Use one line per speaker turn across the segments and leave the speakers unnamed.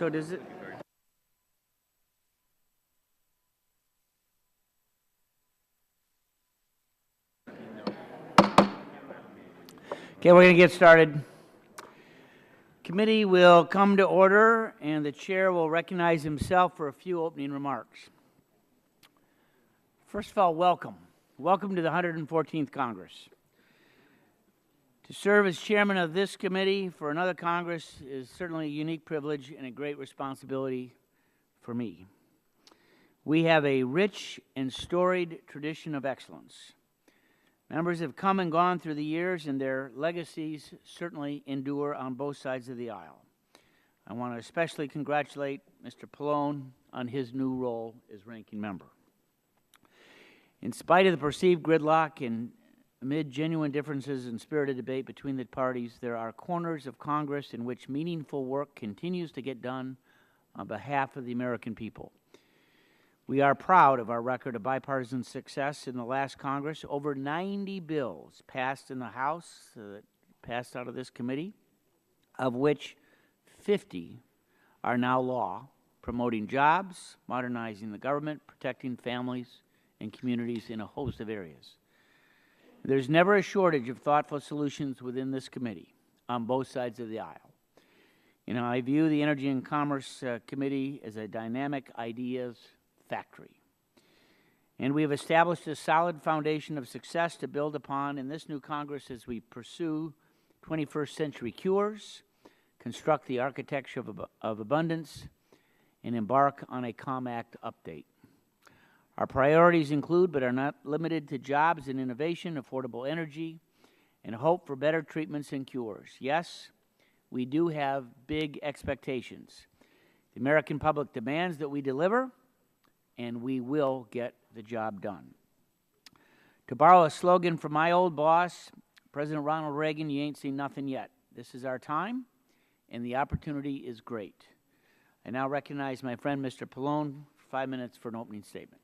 So does it? Okay, we're going to get started. Committee will come to order, and the chair will recognize himself for a few opening remarks. First of all, welcome. Welcome to the 114th Congress. To serve as chairman of this committee for another Congress is certainly a unique privilege and a great responsibility for me. We have a rich and storied tradition of excellence. Members have come and gone through the years, and their legacies certainly endure on both sides of the aisle. I want to especially congratulate Mr. Pallone on his new role as ranking member. In spite of the perceived gridlock and amid genuine differences in spirited debate between the parties, there are corners of Congress in which meaningful work continues to get done on behalf of the American people. We are proud of our record of bipartisan success in the last Congress. Over 90 bills passed in the House, passed out of this committee, of which 50 are now law, promoting jobs, modernizing the government, protecting families and communities in a host of areas. There's never a shortage of thoughtful solutions within this committee on both sides of the aisle. You know, I view the Energy and Commerce Committee as a dynamic ideas factory. And we have established a solid foundation of success to build upon in this new Congress as we pursue 21st century cures, construct the architecture of abundance, and embark on a COMACT update. Our priorities include, but are not limited to, jobs and innovation, affordable energy, and hope for better treatments and cures. Yes, we do have big expectations. The American public demands that we deliver, and we will get the job done. To borrow a slogan from my old boss, President Ronald Reagan, you ain't seen nothing yet. This is our time, and the opportunity is great. I now recognize my friend, Mr. Pallone, for 5 minutes for an opening statement.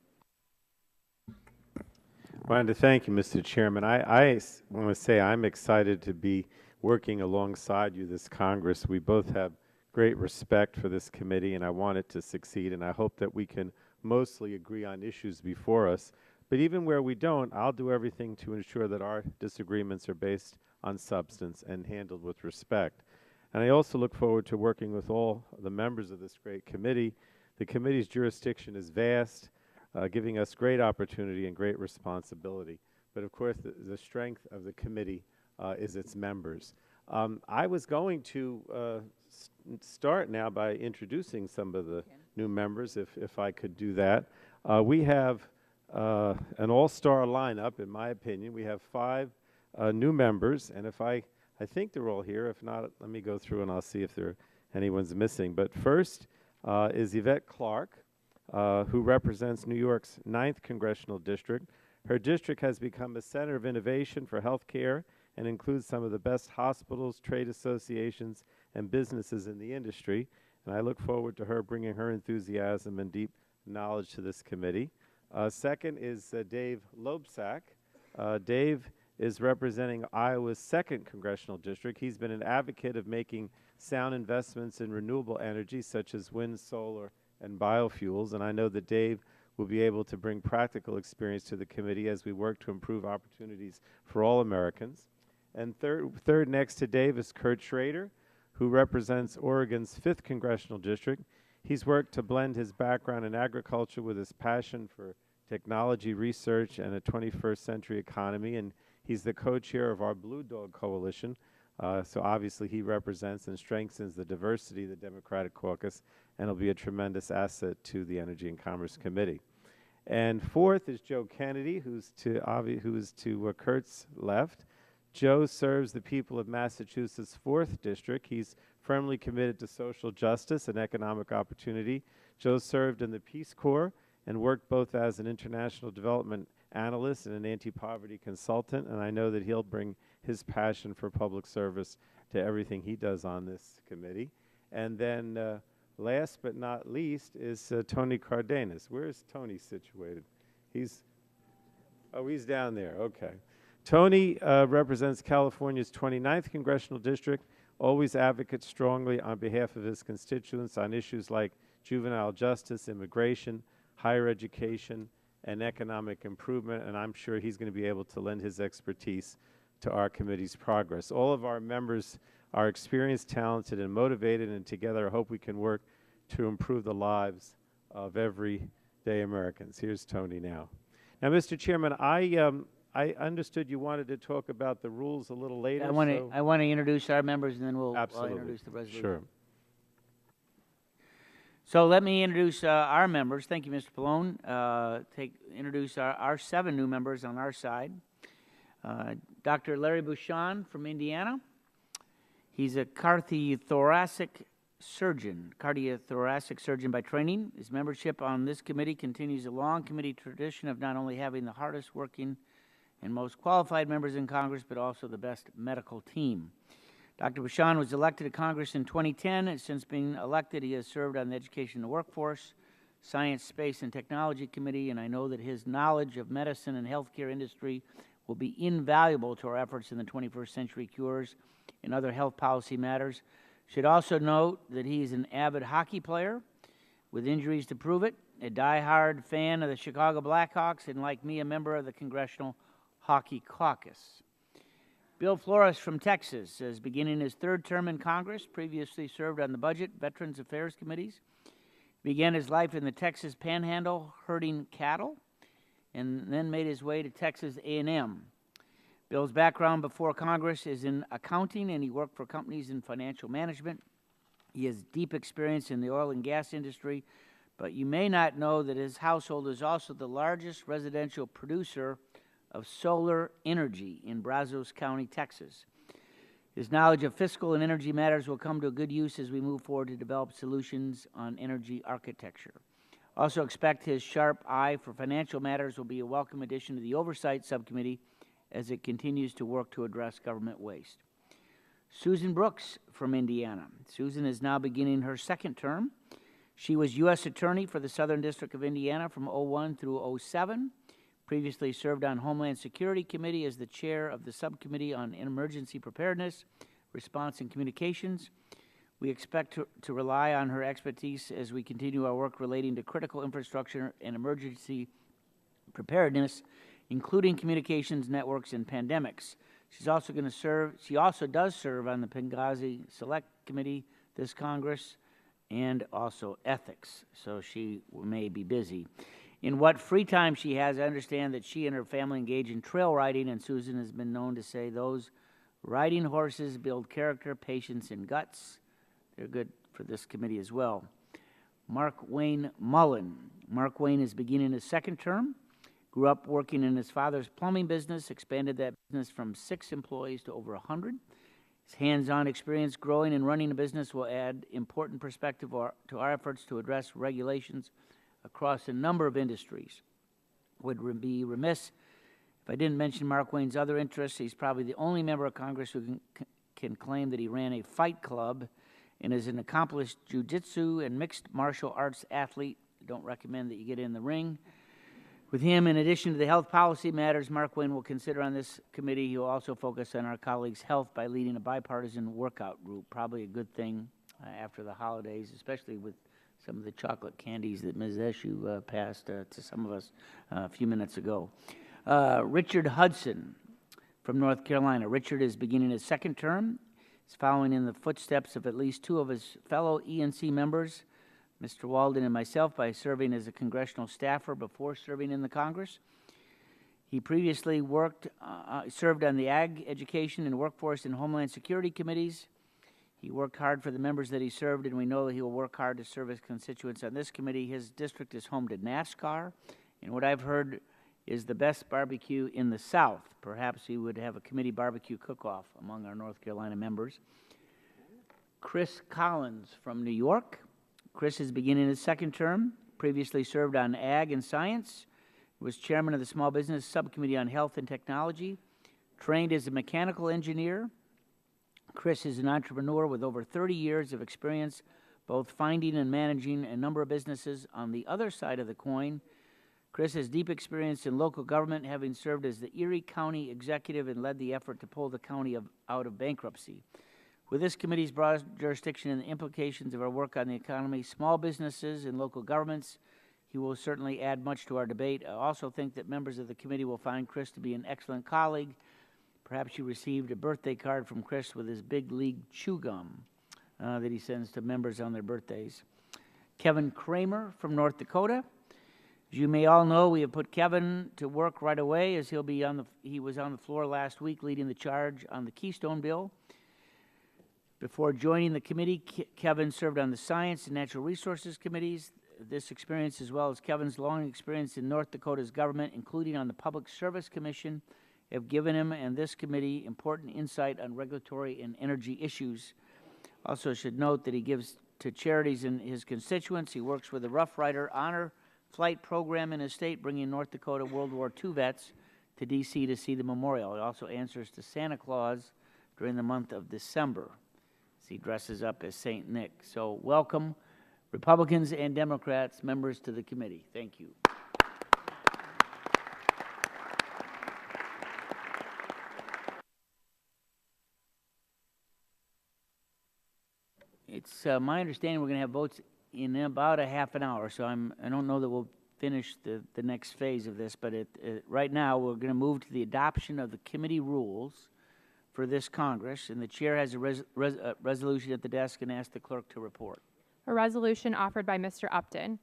I wanted to thank you, Mr. Chairman. I want to say I'm excited to be working alongside you this Congress. We both have great respect for this committee, and I want it to succeed, and I hope that we can mostly agree on issues before us. But even where we don't, I'll do everything to ensure that our disagreements are based on substance and handled with respect. And I also look forward to working with all the members of this great committee. The committee's jurisdiction is vast, giving us great opportunity and great responsibility. But of course, the strength of the committee is its members. I was going to start now by introducing some of the new members, if I could do that. We have an all-star lineup, in my opinion. We have 5 new members, and I think they're all here. If not, let me go through and I'll see if anyone's missing. But first is Yvette Clarke, who represents New York's 9th Congressional District. Her district has become a center of innovation for health care and includes some of the best hospitals, trade associations, and businesses in the industry. And I look forward to her bringing her enthusiasm and deep knowledge to this committee. Second is Dave Loebsack. Dave is representing Iowa's 2nd Congressional District. He's been an advocate of making sound investments in renewable energy, such as wind, solar, and biofuels. And I know that Dave will be able to bring practical experience to the committee as we work to improve opportunities for all Americans. And third next to Dave is Kurt Schrader, who represents Oregon's 5th Congressional District. He's worked to blend his background in agriculture with his passion for technology research and a 21st century economy, and he's the co-chair of our Blue Dog Coalition. So obviously he represents and strengthens the diversity of the Democratic caucus, and will be a tremendous asset to the Energy and Commerce Committee. And fourth is Joe Kennedy, who's to Kurt's left. Joe serves the people of Massachusetts' 4th District. He's firmly committed to social justice and economic opportunity. Joe served in the Peace Corps and worked both as an international development analyst and an anti-poverty consultant, and I know that he'll bring his passion for public service to everything he does on this committee. And then last but not least is Tony Cardenas. Where is Tony situated? He's down there, okay. Tony represents California's 29th Congressional District, always advocates strongly on behalf of his constituents on issues like juvenile justice, immigration, higher education, and economic improvement, and I'm sure he's going to be able to lend his expertise to our committee's progress. All of our members are experienced, talented, and motivated, and together I hope we can work to improve the lives of everyday Americans. Here's Tony now. Now, Mr. Chairman, I understood you wanted to talk about the rules a little later.
I want to introduce our members, and then I'll
Absolutely.
introduce the resolution.
Sure.
So let me introduce our members. Thank you, Mr. Pallone. Introduce our 7 new members on our side. Dr. Larry Bouchon from Indiana. He's a cardiothoracic surgeon by training. His membership on this committee continues a long committee tradition of not only having the hardest working and most qualified members in Congress, but also the best medical team. Dr. Bouchon was elected to Congress in 2010, and since being elected, he has served on the Education and Workforce, Science, Space, and Technology Committee, and I know that his knowledge of medicine and healthcare industry will be invaluable to our efforts in the 21st century cures and other health policy matters. Should also note that he is an avid hockey player with injuries to prove it, a die-hard fan of the Chicago Blackhawks, and like me, a member of the Congressional Hockey Caucus. Bill Flores from Texas is beginning his 3rd term in Congress, previously served on the Budget, Veterans Affairs Committees, began his life in the Texas Panhandle herding cattle, and then made his way to Texas A&M. Bill's background before Congress is in accounting, and he worked for companies in financial management. He has deep experience in the oil and gas industry, but you may not know that his household is also the largest residential producer of solar energy in Brazos County, Texas. His knowledge of fiscal and energy matters will come to good use as we move forward to develop solutions on energy architecture. Also expect his sharp eye for financial matters will be a welcome addition to the Oversight Subcommittee as it continues to work to address government waste. Susan Brooks from Indiana. Susan is now beginning her 2nd term. She was U.S. Attorney for the Southern District of Indiana from 2001 through 2007. Previously served on Homeland Security Committee as the chair of the Subcommittee on Emergency Preparedness, Response, and Communications. We expect to rely on her expertise as we continue our work relating to critical infrastructure and emergency preparedness, including communications networks and pandemics. She also does serve on the Benghazi Select Committee this Congress and also Ethics, so she may be busy. In what free time she has, I understand that she and her family engage in trail riding, and Susan has been known to say those riding horses build character, patience, and guts. They're good for this committee as well. Mark Wayne Mullen. Mark Wayne is beginning his 2nd term. Grew up working in his father's plumbing business, expanded that business from 6 employees to over 100. His hands-on experience growing and running a business will add important perspective to our efforts to address regulations across a number of industries. Would be remiss if I didn't mention Mark Wayne's other interests. He's probably the only member of Congress who can claim that he ran a fight club and is an accomplished jiu-jitsu and mixed martial arts athlete. I don't recommend that you get in the ring with him. In addition to the health policy matters Mark Wayne will consider on this committee, he will also focus on our colleagues' health by leading a bipartisan workout group. Probably a good thing after the holidays, especially with some of the chocolate candies that Ms. Eshoo passed to some of us a few minutes ago. Richard Hudson from North Carolina. Richard is beginning his 2nd term. He's following in the footsteps of at least 2 of his fellow ENC members, Mr. Walden and myself, by serving as a congressional staffer before serving in the Congress. He previously served on the Ag, Education, and Workforce and Homeland Security Committees. He worked hard for the members that he served, and we know that he will work hard to serve his constituents on this committee. His district is home to NASCAR, and what I've heard is the best barbecue in the South. Perhaps he would have a committee barbecue cook-off among our North Carolina members. Chris Collins from New York. Chris is beginning his 2nd term. Previously served on Ag and Science. Was chairman of the Small Business Subcommittee on Health and Technology. Trained as a mechanical engineer. Chris is an entrepreneur with over 30 years of experience, both finding and managing a number of businesses. On the other side of the coin, Chris has deep experience in local government, having served as the Erie County executive and led the effort to pull the county out of bankruptcy. With this committee's broad jurisdiction and the implications of our work on the economy, small businesses, and local governments, he will certainly add much to our debate. I also think that members of the committee will find Chris to be an excellent colleague. Perhaps you received a birthday card from Chris with his big league chew gum that he sends to members on their birthdays. Kevin Kramer from North Dakota. As you may all know, we have put Kevin to work right away, as he was on the floor last week leading the charge on the Keystone Bill. Before joining the committee, Kevin served on the Science and Natural Resources Committees. This experience, as well as Kevin's long experience in North Dakota's government, including on the Public Service Commission, have given him and this committee important insight on regulatory and energy issues. Also should note that he gives to charities in his constituents. He works with the Rough Rider Honor Flight Program in his state, bringing North Dakota World War II vets to D.C. to see the memorial. He also answers to Santa Claus during the month of December, as he dresses up as St. Nick. So welcome, Republicans and Democrats, members to the committee. Thank you. It's my understanding we're going to have votes in about a half an hour, so I don't know that we'll finish the next phase of this, but right now we're going to move to the adoption of the committee rules for this Congress, and the chair has a resolution at the desk and asks the clerk to report.
A resolution offered by Mr. Upton.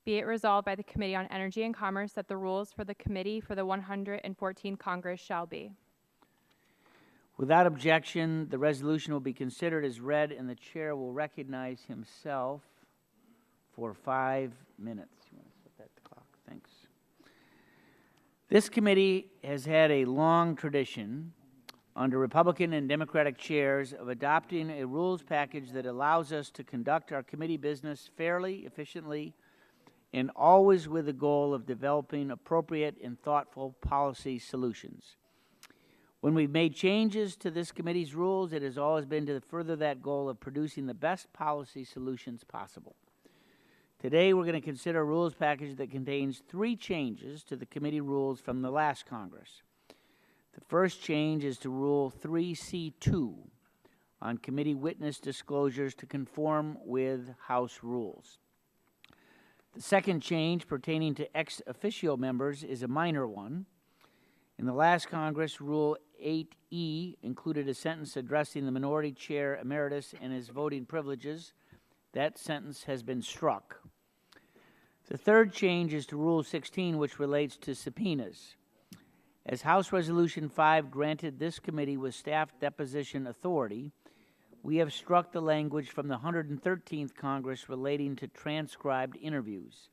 Be it resolved by the Committee on Energy and Commerce that the rules for the committee for the 114th Congress shall be.
Without objection, the resolution will be considered as read, and the chair will recognize himself for 5 minutes. You want to set that clock? Thanks. This committee has had a long tradition under Republican and Democratic chairs of adopting a rules package that allows us to conduct our committee business fairly, efficiently, and always with the goal of developing appropriate and thoughtful policy solutions. When we've made changes to this committee's rules, it has always been to further that goal of producing the best policy solutions possible. Today, we're going to consider a rules package that contains 3 changes to the committee rules from the last Congress. The first change is to Rule 3C2 on committee witness disclosures to conform with House rules. The second change pertaining to ex officio members is a minor one. In the last Congress, Rule 8E included a sentence addressing the minority chair emeritus and his voting privileges. That sentence has been struck. The third change is to Rule 16, which relates to subpoenas. As House Resolution 5 granted this committee with staff deposition authority, we have struck the language from the 113th Congress relating to transcribed interviews.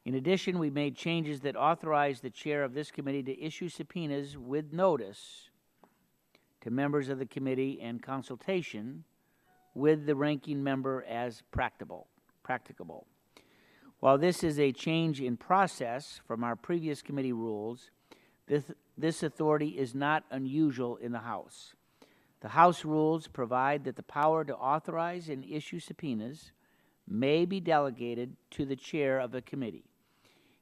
In addition, we made changes that authorize the chair of this committee to issue subpoenas with notice to members of the committee and consultation with the ranking member as practicable. While this is a change in process from our previous committee rules, this authority is not unusual in the House. The House rules provide that the power to authorize and issue subpoenas may be delegated to the chair of a committee.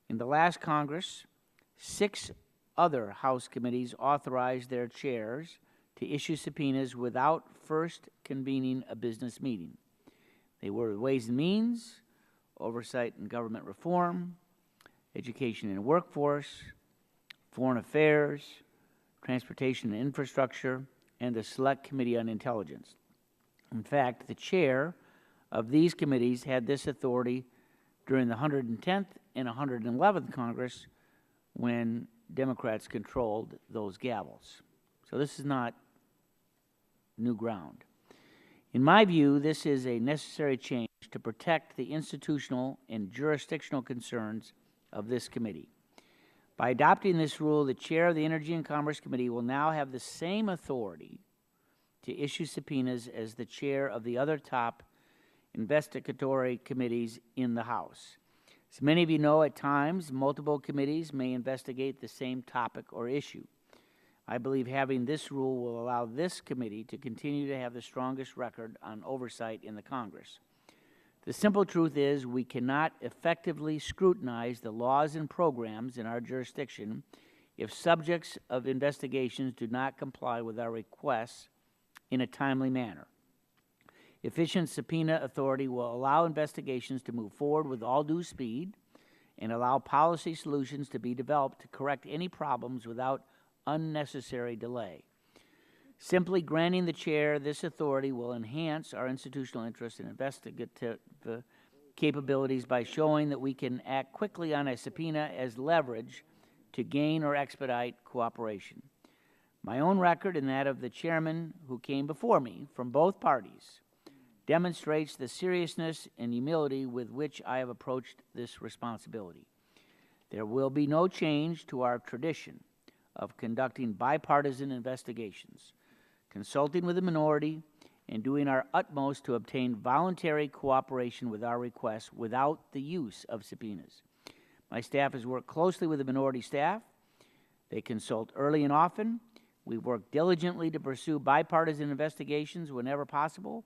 In the last Congress, 6 other House committees authorized their chairs to issue subpoenas without first convening a business meeting. They were Ways and Means, Oversight and Government Reform, Education and Workforce, Foreign Affairs, Transportation and Infrastructure, and the Select Committee on Intelligence. In fact, the chair of these committees had this authority during the 110th and 111th Congress when Democrats controlled those gavels. So this is not new ground. In my view, this is a necessary change to protect the institutional and jurisdictional concerns of this committee. By adopting this rule, the chair of the Energy and Commerce Committee will now have the same authority to issue subpoenas as the chair of the other top investigatory committees in the House. As many of you know, at times, multiple committees may investigate the same topic or issue. I believe having this rule will allow this committee to continue to have the strongest record on oversight in the Congress. The simple truth is we cannot effectively scrutinize the laws and programs in our jurisdiction if subjects of investigations do not comply with our requests in a timely manner. Efficient subpoena authority will allow investigations to move forward with all due speed and allow policy solutions to be developed to correct any problems without unnecessary delay. Simply granting the chair this authority will enhance our institutional interest in investigative capabilities by showing that we can act quickly on a subpoena as leverage to gain or expedite cooperation. My own record and that of the chairman who came before me from both parties demonstrates the seriousness and humility with which I have approached this responsibility. There will be no change to our tradition of conducting bipartisan investigations, consulting with the minority, and doing our utmost to obtain voluntary cooperation with our requests without the use of subpoenas. My staff has worked closely with the minority staff. They consult early and often. We've worked diligently to pursue bipartisan investigations whenever possible.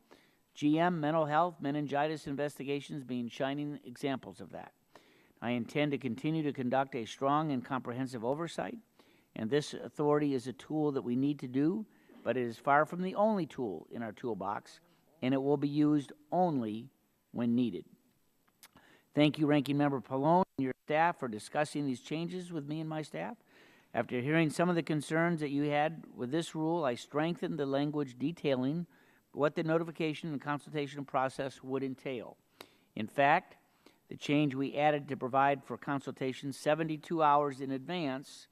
GM, mental health, meningitis investigations being shining examples of that. I intend to continue to conduct a strong and comprehensive oversight, and this authority is a tool that we need to do, but it is far from the only tool in our toolbox, and it will be used only when needed. Thank you, Ranking Member Pallone and your staff, for discussing these changes with me and my staff. After hearing some of the concerns that you had with this rule, I strengthened the language detailing what the notification and consultation process would entail. In fact, the change we added to provide for consultation 72 hours in advance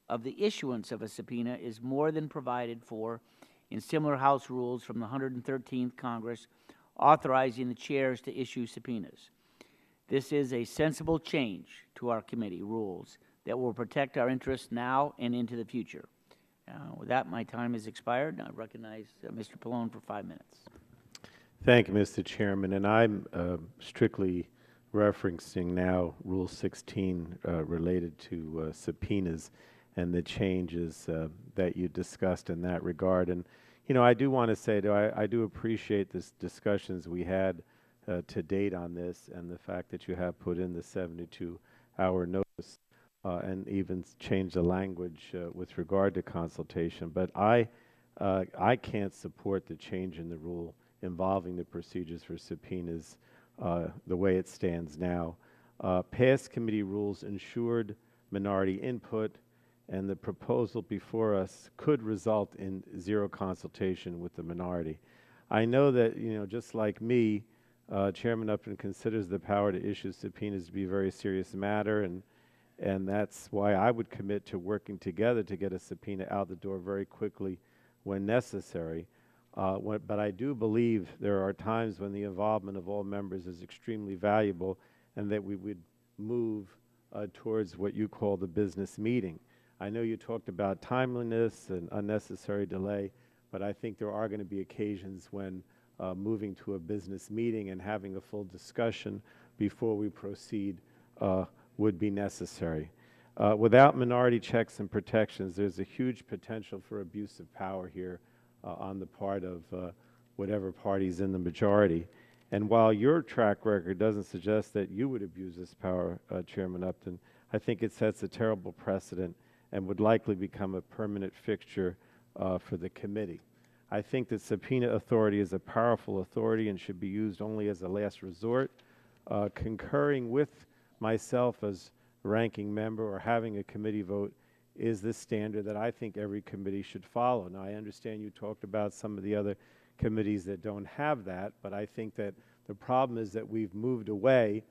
of the issuance of a subpoena is more than provided for in similar House rules from the 113th Congress authorizing the chairs to issue subpoenas. This is a sensible change to our committee rules that will protect our interests now and into the future. With that, my time has expired. I recognize Mr. Pallone for 5 minutes.
Thank you, Mr. Chairman. And I'm strictly referencing now Rule 16 related to subpoenas and the changes that you discussed in that regard. And, you know, I do want to say, I do appreciate the discussions we had to date on this and the fact that you have put in the 72-hour notice and even changed the language with regard to consultation. But I can't support the change in the rule involving the procedures for subpoenas the way it stands now. Past committee rules ensured minority input, and the proposal before us could result in zero consultation with the minority. I know that, you know, just like me, Chairman Upton considers the power to issue subpoenas to be a very serious matter, and that's why I would commit to working together to get a subpoena out the door very quickly when necessary. But I do believe there are times when the involvement of all members is extremely valuable and that we would move towards what you call the business meeting. I know you talked about timeliness and unnecessary delay, but I think there are going to be occasions when moving to a business meeting and having a full discussion before we proceed would be necessary. Without minority checks and protections, there's a huge potential for abuse of power here on the part of whatever party's in the majority. And while your track record doesn't suggest that you would abuse this power, Chairman Upton, I think it sets a terrible precedent and would likely become a permanent fixture for the committee. I think that subpoena authority is a powerful authority and should be used only as a last resort. Concurring with myself as ranking member or having a committee vote is the standard that I think every committee should follow. Now, I understand you talked about some of the other committees that don't have that, but I think that the problem is that we've moved away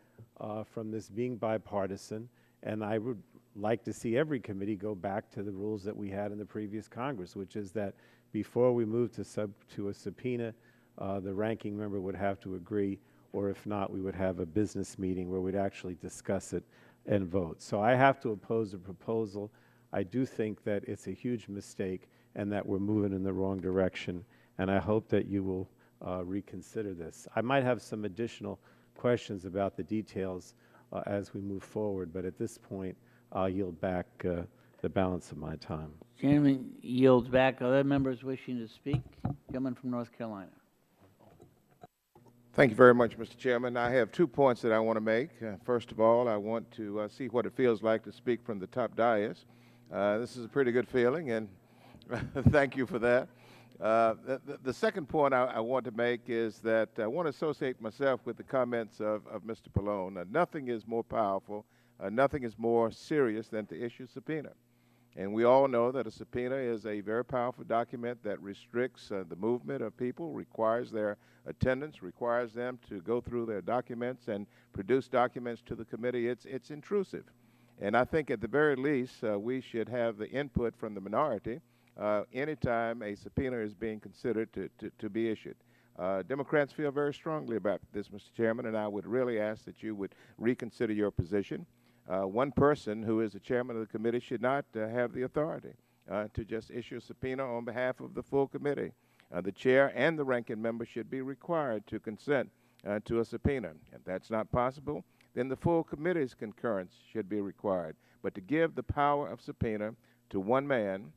from this being bipartisan, and I would like to see every committee go back to the rules that we had in the previous Congress, which is that before we move to a subpoena, the ranking member would have to agree, or if not, we would have a business meeting where we'd actually discuss it and vote. So I have to oppose the proposal. I do think that it's a huge mistake and that we're moving in the wrong direction, and I hope that you will reconsider this. I might have some additional questions about the details as we move forward, but at this point, I'll yield back the balance of my time.
Chairman yields back. Other members wishing to speak? Gentleman from North Carolina.
Thank you very much, Mr. Chairman. I have 2 points that I want to make. First of all, I want to see what it feels like to speak from the top dais. This is a pretty good feeling, and thank you for that. The second point I want to make is that I want to associate myself with the comments of Mr. Pallone. Nothing is more powerful, nothing is more serious than to issue a subpoena. And we all know that a subpoena is a very powerful document that restricts the movement of people, requires their attendance, requires them to go through their documents and produce documents to the committee. It's intrusive. And I think at the very least, we should have the input from the minority anytime a subpoena is being considered to be issued. Democrats feel very strongly about this, Mr. Chairman, and I would really ask that you would reconsider your position. One person who is the chairman of the committee should not have the authority to just issue a subpoena on behalf of the full committee. The chair and the ranking member should be required to consent to a subpoena. If that's not possible, then the full committee's concurrence should be required. But to give the power of subpoena to one man,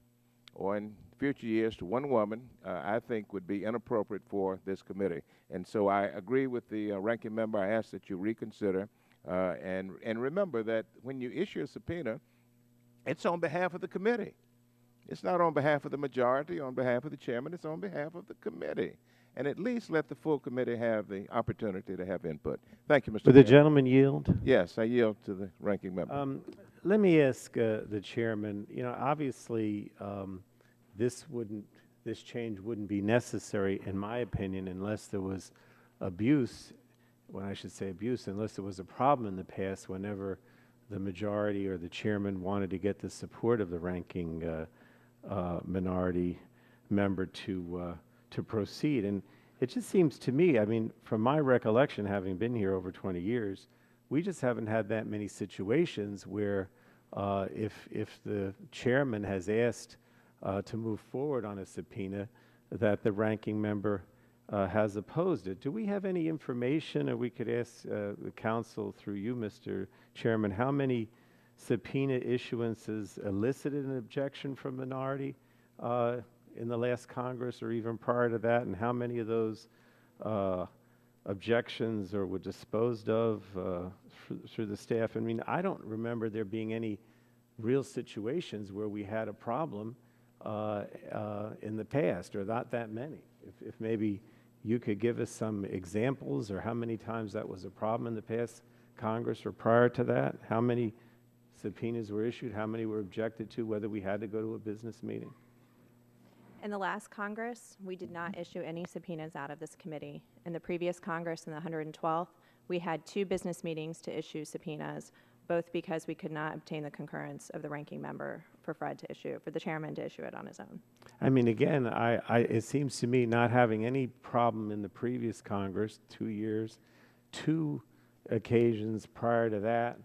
or in future years to one woman, I think would be inappropriate for this committee. And so I agree with the ranking member. I ask that you reconsider. And remember that when you issue a subpoena, it's on behalf of the committee. It's not on behalf of the majority, on behalf of the chairman. It's on behalf of the committee. And at least let the full committee have the opportunity to have input. Thank you, Mr.
Would the
Chairman.
gentleman yield?
Yes, I yield to the ranking member.
Let me ask the chairman, you know, obviously this change wouldn't be necessary, in my opinion, unless there was abuse, when I should say abuse, unless there was a problem in the past whenever the majority or the chairman wanted to get the support of the ranking minority member to proceed. And it just seems to me, I mean, from my recollection, having been here over 20 years, we just haven't had that many situations where if the chairman has asked to move forward on a subpoena, that the ranking member has opposed it. Do we have any information, or we could ask the council through you, Mr. Chairman, how many subpoena issuances elicited an objection from minority in the last Congress or even prior to that, and how many of those objections or were disposed of through the staff? I mean, I don't remember there being any real situations where we had a problem in the past, or not that many. If maybe you could give us some examples, or how many times that was a problem in the past Congress or prior to that, how many subpoenas were issued, how many were objected to, whether we had to go to a business meeting.
In the last Congress, we did not issue any subpoenas out of this committee. In the previous Congress, in the 112th, we had 2 business meetings to issue subpoenas, both because we could not obtain the concurrence of the ranking member for the chairman to issue it on his own.
I mean, again, it seems to me, not having any problem in the previous Congress, 2 years, 2 occasions prior to that,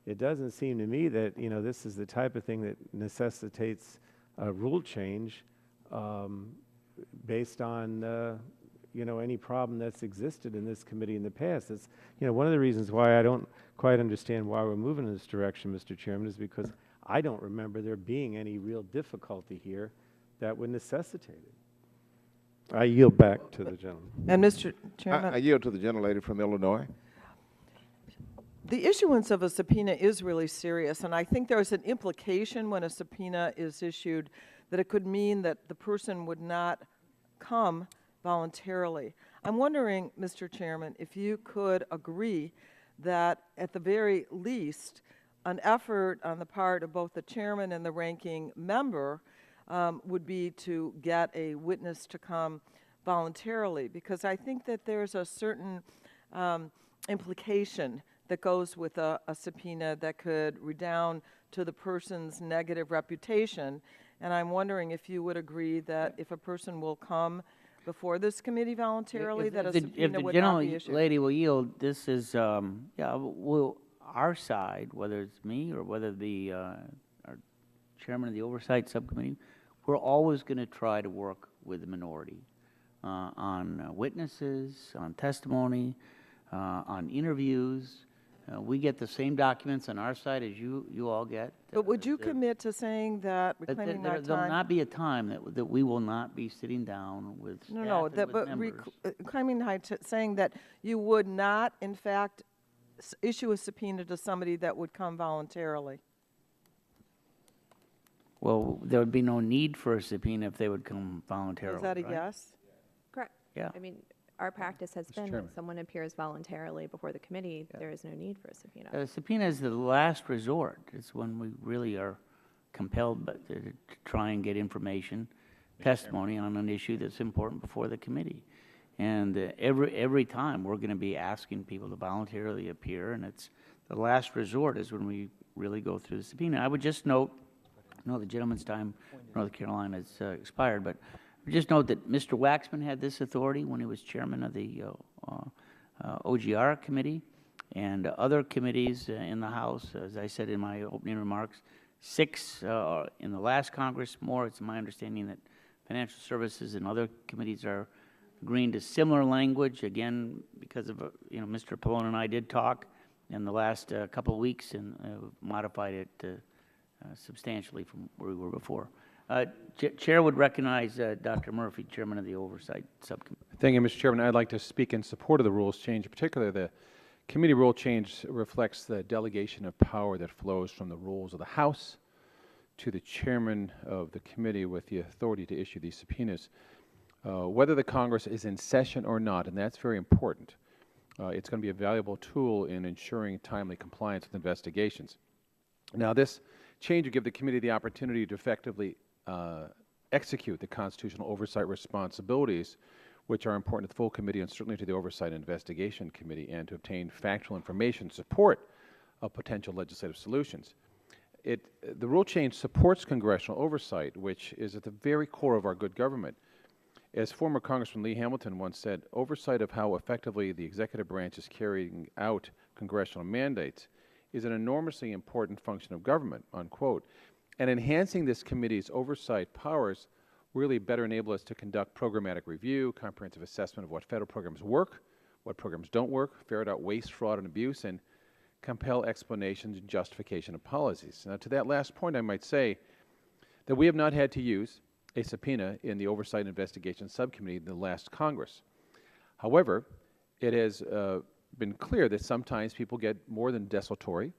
it doesn't seem to me that, you know, this is the type of thing that necessitates a rule change based on, you know, any problem that's existed in this committee in the past. It's, you know, one of the reasons why I don't quite understand why we're moving in this direction, Mr. Chairman, is because I don't remember there being any real difficulty here that would necessitate it. I yield back to the gentleman.
And Mr. Chairman,
I yield to the gentlelady from Illinois.
the issuance of a subpoena is really serious, and I think there's an implication when a subpoena is issued that it could mean that the person would not come voluntarily. I'm wondering, Mr. Chairman, if you could agree that at the very least, an effort on the part of both the chairman and the ranking member would be to get a witness to come voluntarily, because I think that there's a certain implication that goes with a subpoena that could redound to the person's negative reputation. And I'm wondering if you would agree that if a person will come before this committee voluntarily, that a subpoena would not be issued.
If the lady will yield, this is, yeah, will our side, whether it's me or whether the our chairman of the oversight subcommittee, we're always going to try to work with the minority on witnesses, on testimony, on interviews. We get the same documents on our side as you all get.
But would you commit to saying that, reclaiming that
There'll
time?
not be a time that we will not be sitting down with staff
No,
and
that,
with
but
members.
reclaiming saying that you would not, in fact, issue a subpoena to somebody that would come voluntarily.
Well, there would be no need for a subpoena if they would come voluntarily,
Is that a
right?
yes?
Correct.
Yeah.
I mean, our practice has been
Chairman.
when someone appears voluntarily before the committee, there is no need for a subpoena.
A subpoena is the last resort. It's when we really are compelled to try and get information, testimony on an issue that's important before the committee. And every time, we're going to be asking people to voluntarily appear, and it's the last resort is when we really go through the subpoena. I would just note, I know the gentleman's time in North Carolina has expired, but I would just note that Mr. Waxman had this authority when he was chairman of the OGR committee and other committees in the House. As I said in my opening remarks, 6 in the last Congress, more. It's my understanding that financial services and other committees are agreeing to similar language, again, because of, Mr. Pallone and I did talk in the last couple of weeks and modified it substantially from where we were before. Chair would recognize Dr. Murphy, Chairman of the Oversight Subcommittee.
Thank you, Mr. Chairman. I'd like to speak in support of the rules change. Particularly, the committee rule change reflects the delegation of power that flows from the rules of the House to the chairman of the committee with the authority to issue these subpoenas. Whether the Congress is in session or not, and that's very important, it's going to be a valuable tool in ensuring timely compliance with investigations. Now, this change would give the committee the opportunity to effectively execute the constitutional oversight responsibilities, which are important to the full committee and certainly to the Oversight and Investigation Committee, and to obtain factual information in support of potential legislative solutions. The rule change supports congressional oversight, which is at the very core of our good government. As former Congressman Lee Hamilton once said, oversight of how effectively the executive branch is carrying out congressional mandates is an enormously important function of government, unquote. And enhancing this committee's oversight powers really better enable us to conduct programmatic review, comprehensive assessment of what federal programs work, what programs don't work, ferret out waste, fraud, and abuse, and compel explanations and justification of policies. Now, to that last point, I might say that we have not had to use a subpoena in the Oversight and Investigation Subcommittee in the last Congress. However, it has been clear that sometimes people get more than desultory,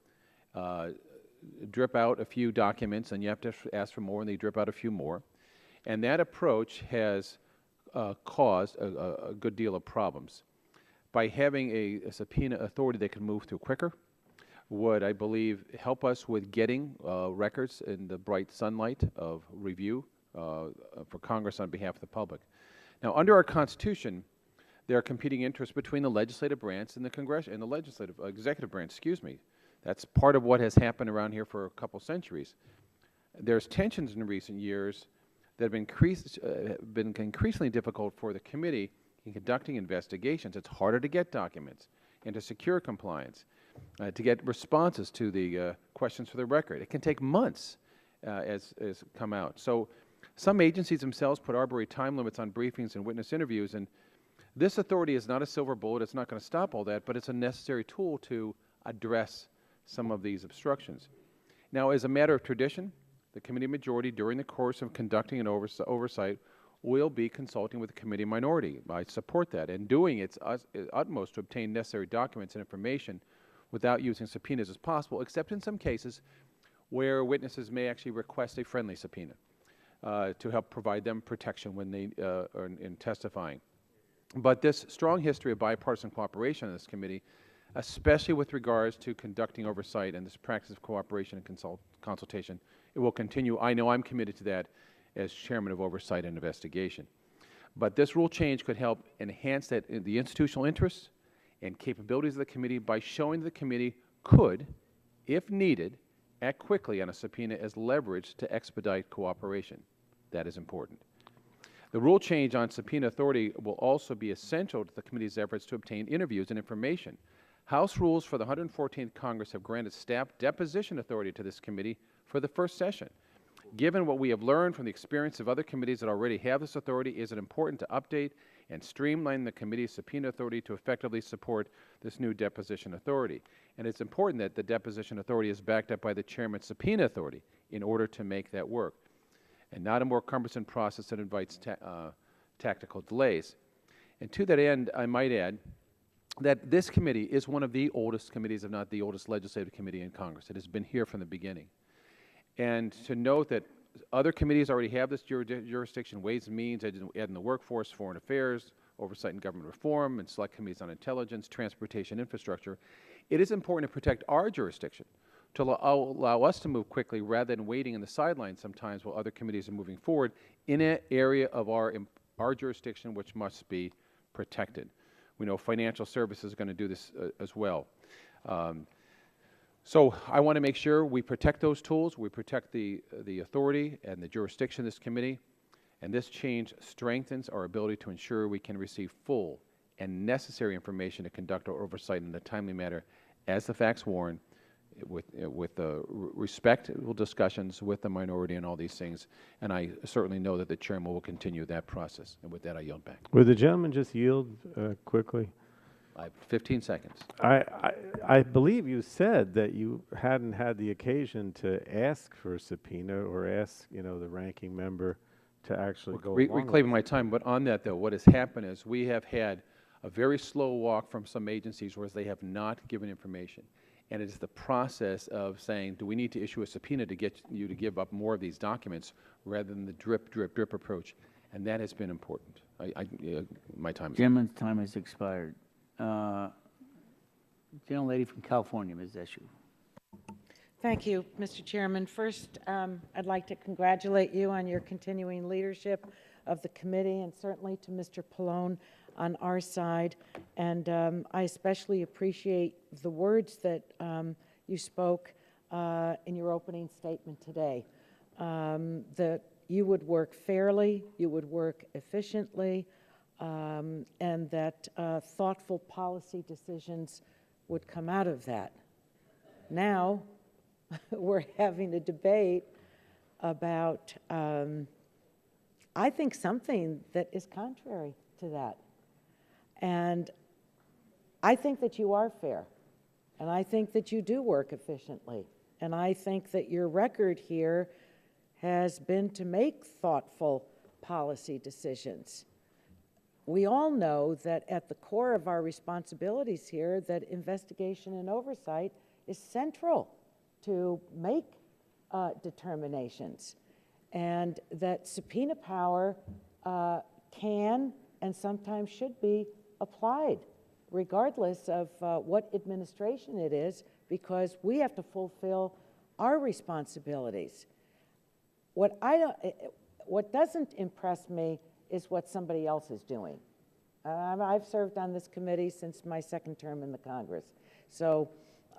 drip out a few documents, and you have to ask for more, and they drip out a few more. And that approach has caused a good deal of problems. By having a subpoena authority that can move through quicker would, I believe, help us with getting records in the bright sunlight of review for Congress on behalf of the public. Now, under our Constitution, there are competing interests between the legislative branch and the Congressional and the legislative executive branch. Excuse me. That's part of what has happened around here for a couple centuries. There's tensions in recent years that have been increasingly difficult for the committee in conducting investigations. It's harder to get documents and to secure compliance, to get responses to the questions for the record. It can take months as come out. So some agencies themselves put arbitrary time limits on briefings and witness interviews, and this authority is not a silver bullet. It's not going to stop all that, but it's a necessary tool to address some of these obstructions. Now, as a matter of tradition, the committee majority, during the course of conducting an oversight, will be consulting with the committee minority. I support that, and doing its utmost to obtain necessary documents and information without using subpoenas as possible, except in some cases where witnesses may actually request a friendly subpoena to help provide them protection when they are in testifying. But this strong history of bipartisan cooperation in this committee, especially with regards to conducting oversight and this practice of cooperation and consultation, it will continue. I know I'm committed to that as Chairman of Oversight and Investigation. But this rule change could help enhance the institutional interests and capabilities of the committee by showing the committee could, if needed, act quickly on a subpoena as leverage to expedite cooperation. That is important. The rule change on subpoena authority will also be essential to the committee's efforts to obtain interviews and information. House rules for the 114th Congress have granted staff deposition authority to this committee for the first session. Given what we have learned from the experience of other committees that already have this authority, is it important to update and streamline the committee's subpoena authority to effectively support this new deposition authority. And it's important that the deposition authority is backed up by the chairman's subpoena authority in order to make that work, and not a more cumbersome process that invites tactical delays. And to that end, I might add that this committee is one of the oldest committees, if not the oldest legislative committee in Congress. It has been here from the beginning. And to note that Other committees already have this jurisdiction: Ways and Means, Ed and the Workforce, Foreign Affairs, Oversight and Government Reform, and Select Committees on Intelligence, Transportation, Infrastructure. It is important to protect our jurisdiction, to allow us to move quickly rather than waiting in the sidelines sometimes while other committees are moving forward in an area of our jurisdiction which must be protected. We know financial services is going to do this as well. So I want to make sure we protect those tools, we protect the authority and the jurisdiction of this committee, and this change strengthens our ability to ensure we can receive full and necessary information to conduct our oversight in a timely manner as the facts warrant, with respectful discussions with the minority and all these things. And I certainly know that the chairman will continue that process. And with that, I yield back.
Would the gentleman just yield quickly?
I have 15 seconds.
I believe you said that you hadn't had the occasion to ask for a subpoena or ask, the ranking member to actually go along with
Reclaiming my time, but on that though, what has happened is we have had a very slow walk from some agencies where they have not given information. And it is the process of saying, do we need to issue a subpoena to get you to give up more of these documents rather than the drip, drip, drip approach? And that has been important. My time is up.
Gentleman's time has expired. Gentlelady from California, Ms. Eshoo.
Thank you, Mr. Chairman. First, I'd like to congratulate you on your continuing leadership of the committee, and certainly to Mr. Pallone on our side. And I especially appreciate the words that you spoke in your opening statement today, that you would work fairly, you would work efficiently, and that thoughtful policy decisions would come out of that. Now, we're having a debate about, I think, something that is contrary to that. And I think that you are fair, and I think that you do work efficiently, and I think that your record here has been to make thoughtful policy decisions. We all know that at the core of our responsibilities here, that investigation and oversight is central to make determinations, and that subpoena power can and sometimes should be applied regardless of what administration it is, because we have to fulfill our responsibilities. What doesn't impress me is what somebody else is doing. I've served on this committee since my second term in the Congress. So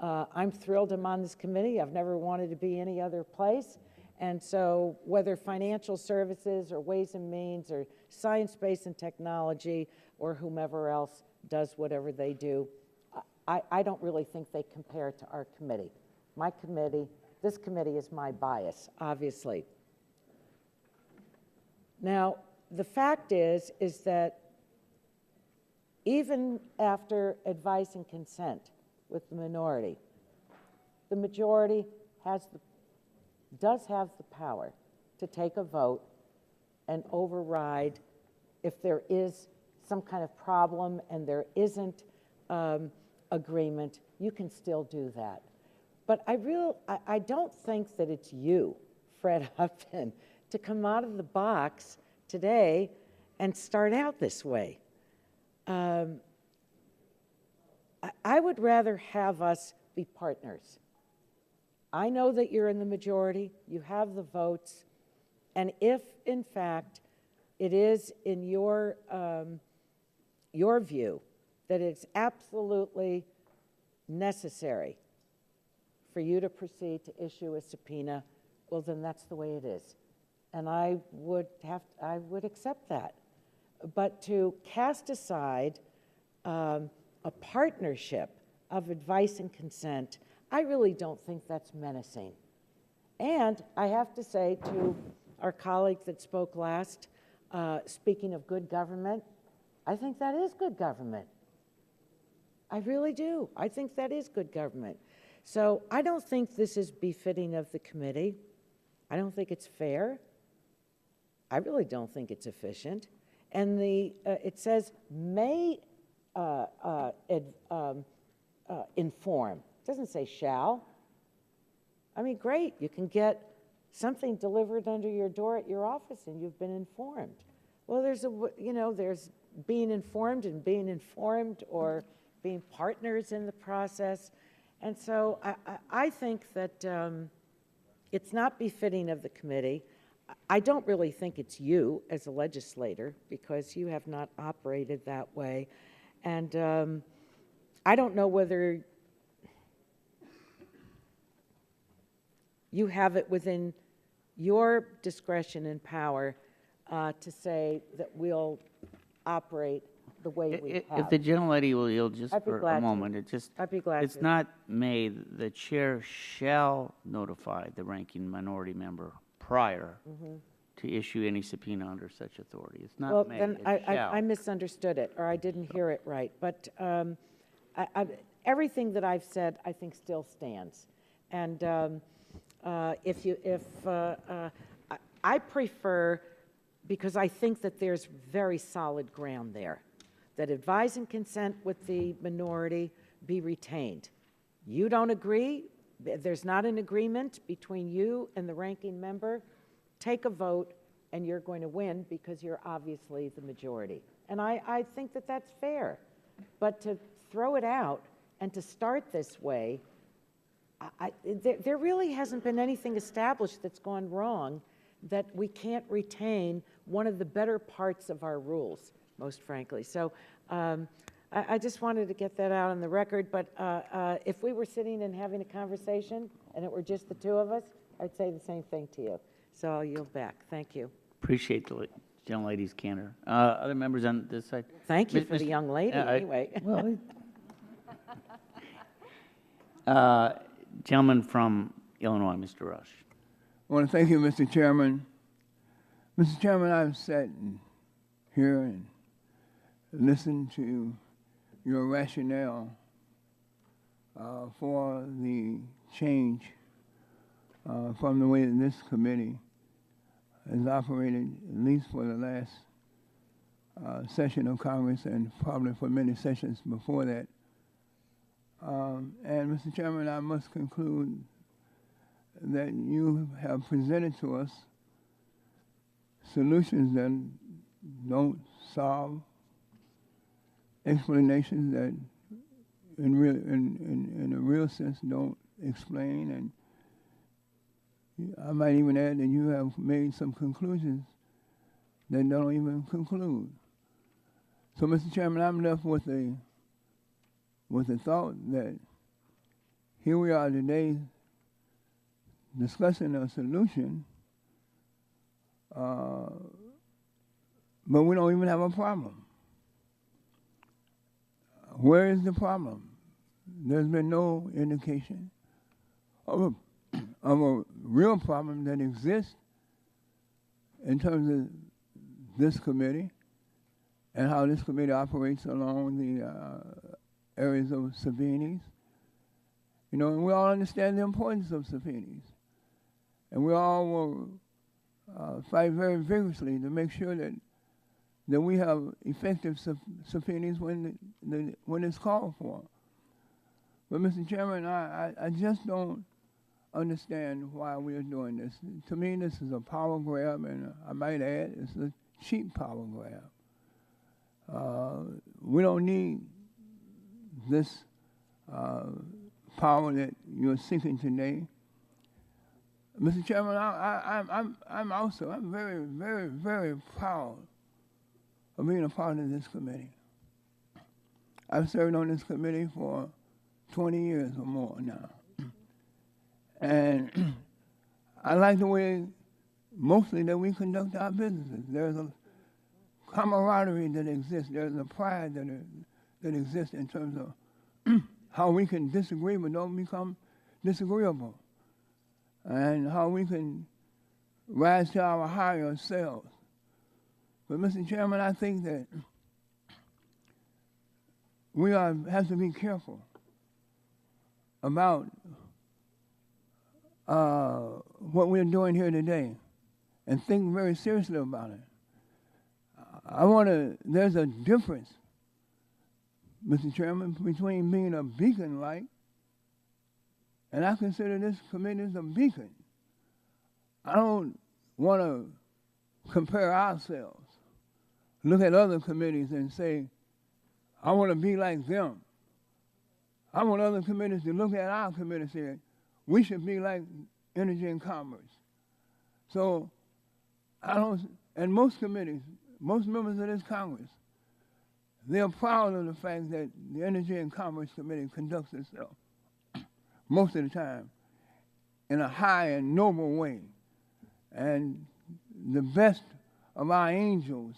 I'm thrilled I'm on this committee. I've never wanted to be any other place. And so whether financial services or Ways and Means or science, space, and technology or whomever else does whatever they do, I don't really think they compare to our committee. My committee, this committee is my bias, obviously. Now, the fact is that even after advice and consent with the minority, the majority does have the power to take a vote and override if there is some kind of problem and there isn't agreement. You can still do that. But I don't think that it's you, Fred Upton, to come out of the box today and start out this way. I would rather have us be partners. I know that you're in the majority, you have the votes, and if, in fact, it is in your view that it's absolutely necessary for you to proceed to issue a subpoena, well, then that's the way it is. And I would accept that. But to cast aside a partnership of advice and consent, I really don't think that's menacing. And I have to say to our colleague that spoke last, speaking of good government, I think that is good government. I really do. I think that is good government. So I don't think this is befitting of the committee. I don't think it's fair. I really don't think it's efficient. And it says may inform. It doesn't say shall. I mean, great, you can get something delivered under your door at your office and you've been informed. Well, there's being informed and being informed, or being partners in the process. And so I think that it's not befitting of the committee. I don't really think it's you as a legislator, because you have not operated that way. And I don't know whether you have it within your discretion and power to say that we'll operate the way we have.
If the gentlelady will yield just
I'd be
for
glad
a
to.
moment, it just,
I'd be glad
it's
to.
not may, the chair shall notify the ranking minority member prior to issue any subpoena under such authority. It's
Well,
not may,
then
it's shall.
I misunderstood it, or I didn't hear it right. But everything that I've said, I think, still stands. And I prefer, because I think that there's very solid ground there, that advise and consent with the minority be retained. You don't agree, there's not an agreement between you and the ranking member, take a vote and you're going to win because you're obviously the majority. And I think that that's fair. But to throw it out and to start this way, there really hasn't been anything established that's gone wrong that we can't retain one of the better parts of our rules, most frankly. So I just wanted to get that out on the record. But if we were sitting and having a conversation and it were just the two of us, I'd say the same thing to you. So I'll yield back. Thank you.
Appreciate the gentlelady's candor. Other members on this side?
Thank you
Mis-
for the
Mr.
young lady, anyway.
Gentleman from Illinois, Mr. Rush.
I want to thank you, Mr. Chairman. Mr. Chairman, I've sat here and listened to your rationale for the change from the way that this committee has operated, at least for the last session of Congress and probably for many sessions before that. And Mr. Chairman, I must conclude that you have presented to us solutions that don't solve, explanations that in a real sense don't explain, and I might even add that you have made some conclusions that don't even conclude. So, Mr. Chairman, I'm left with the thought that here we are today discussing a solution, but we don't even have a problem. Where is the problem? There's been no indication of a real problem that exists in terms of this committee and how this committee operates along the areas of subpoenas. You know, and we all understand the importance of subpoenas. And we all will fight very vigorously to make sure that we have effective subpoenas when it's called for. But, Mr. Chairman, I just don't understand why we are doing this. To me, this is a power grab, and I might add, it's a cheap power grab. We don't need this power that you're seeking today. Mr. Chairman, I'm very, very, very proud of being a part of this committee. I've served on this committee for 20 years or more now. And I like the way mostly that we conduct our businesses. There's a camaraderie that exists. There's a pride that exists in terms of how we can disagree but don't become disagreeable, and how we can rise to our higher selves. But, Mr. Chairman, I think that we have to be careful about what we're doing here today and think very seriously about it. There's a difference, Mr. Chairman, between being a beacon light, and I consider this committee as a beacon I don't want to compare ourselves, look at other committees and say, I want to be like them. I want other committees to look at our committee and say, we should be like Energy and Commerce. So I don't, and most committees, most members of this Congress, they're proud of the fact that the Energy and Commerce Committee conducts itself most of the time in a high and noble way. And the best of our angels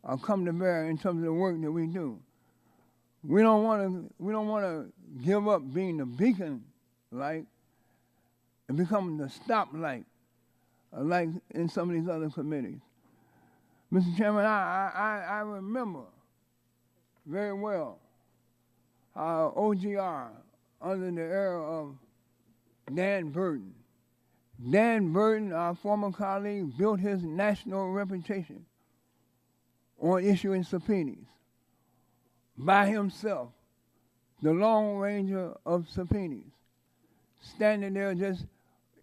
are come to bear in terms of the work that we do. We don't want to give up being the beacon light and become the stoplight like in some of these other committees. Mr. Chairman, I remember very well how OGR, under the era of Dan Burton, our former colleague, built his national reputation on issuing subpoenas by himself, the Long Ranger of subpoenas, standing there just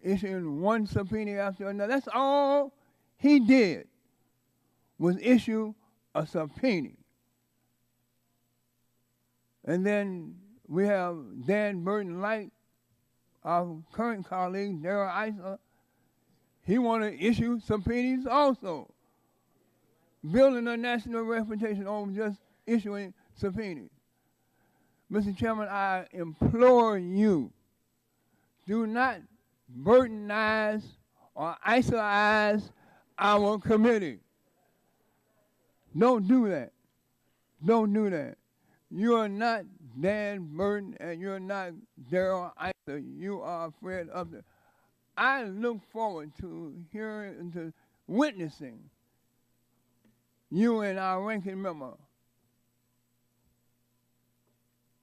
issuing one subpoena after another. That's all he did, was issue a subpoena. And then we have Dan Burton Light, our current colleague, Darrell Issa. He wanted to issue subpoenas also, building a national reputation on just issuing subpoenas. Mr. Chairman, I implore you, do not Burtonize or Issa-ize our committee. Don't do that. Don't do that. You are not Dan Burton and you're not Darrell Issa. You are Fred Upton. I look forward to hearing and to witnessing you and our ranking member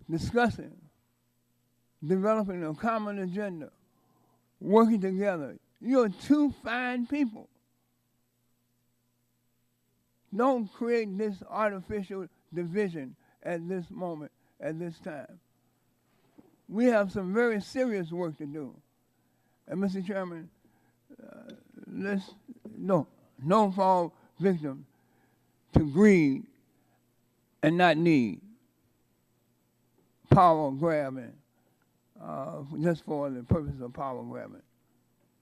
discussing, developing a common agenda, working together. You're two fine people. Don't create this artificial division at this moment, at this time. We have some very serious work to do. And Mr. Chairman, don't fall victim to greed and not need, power grabbing, just for the purpose of power grabbing.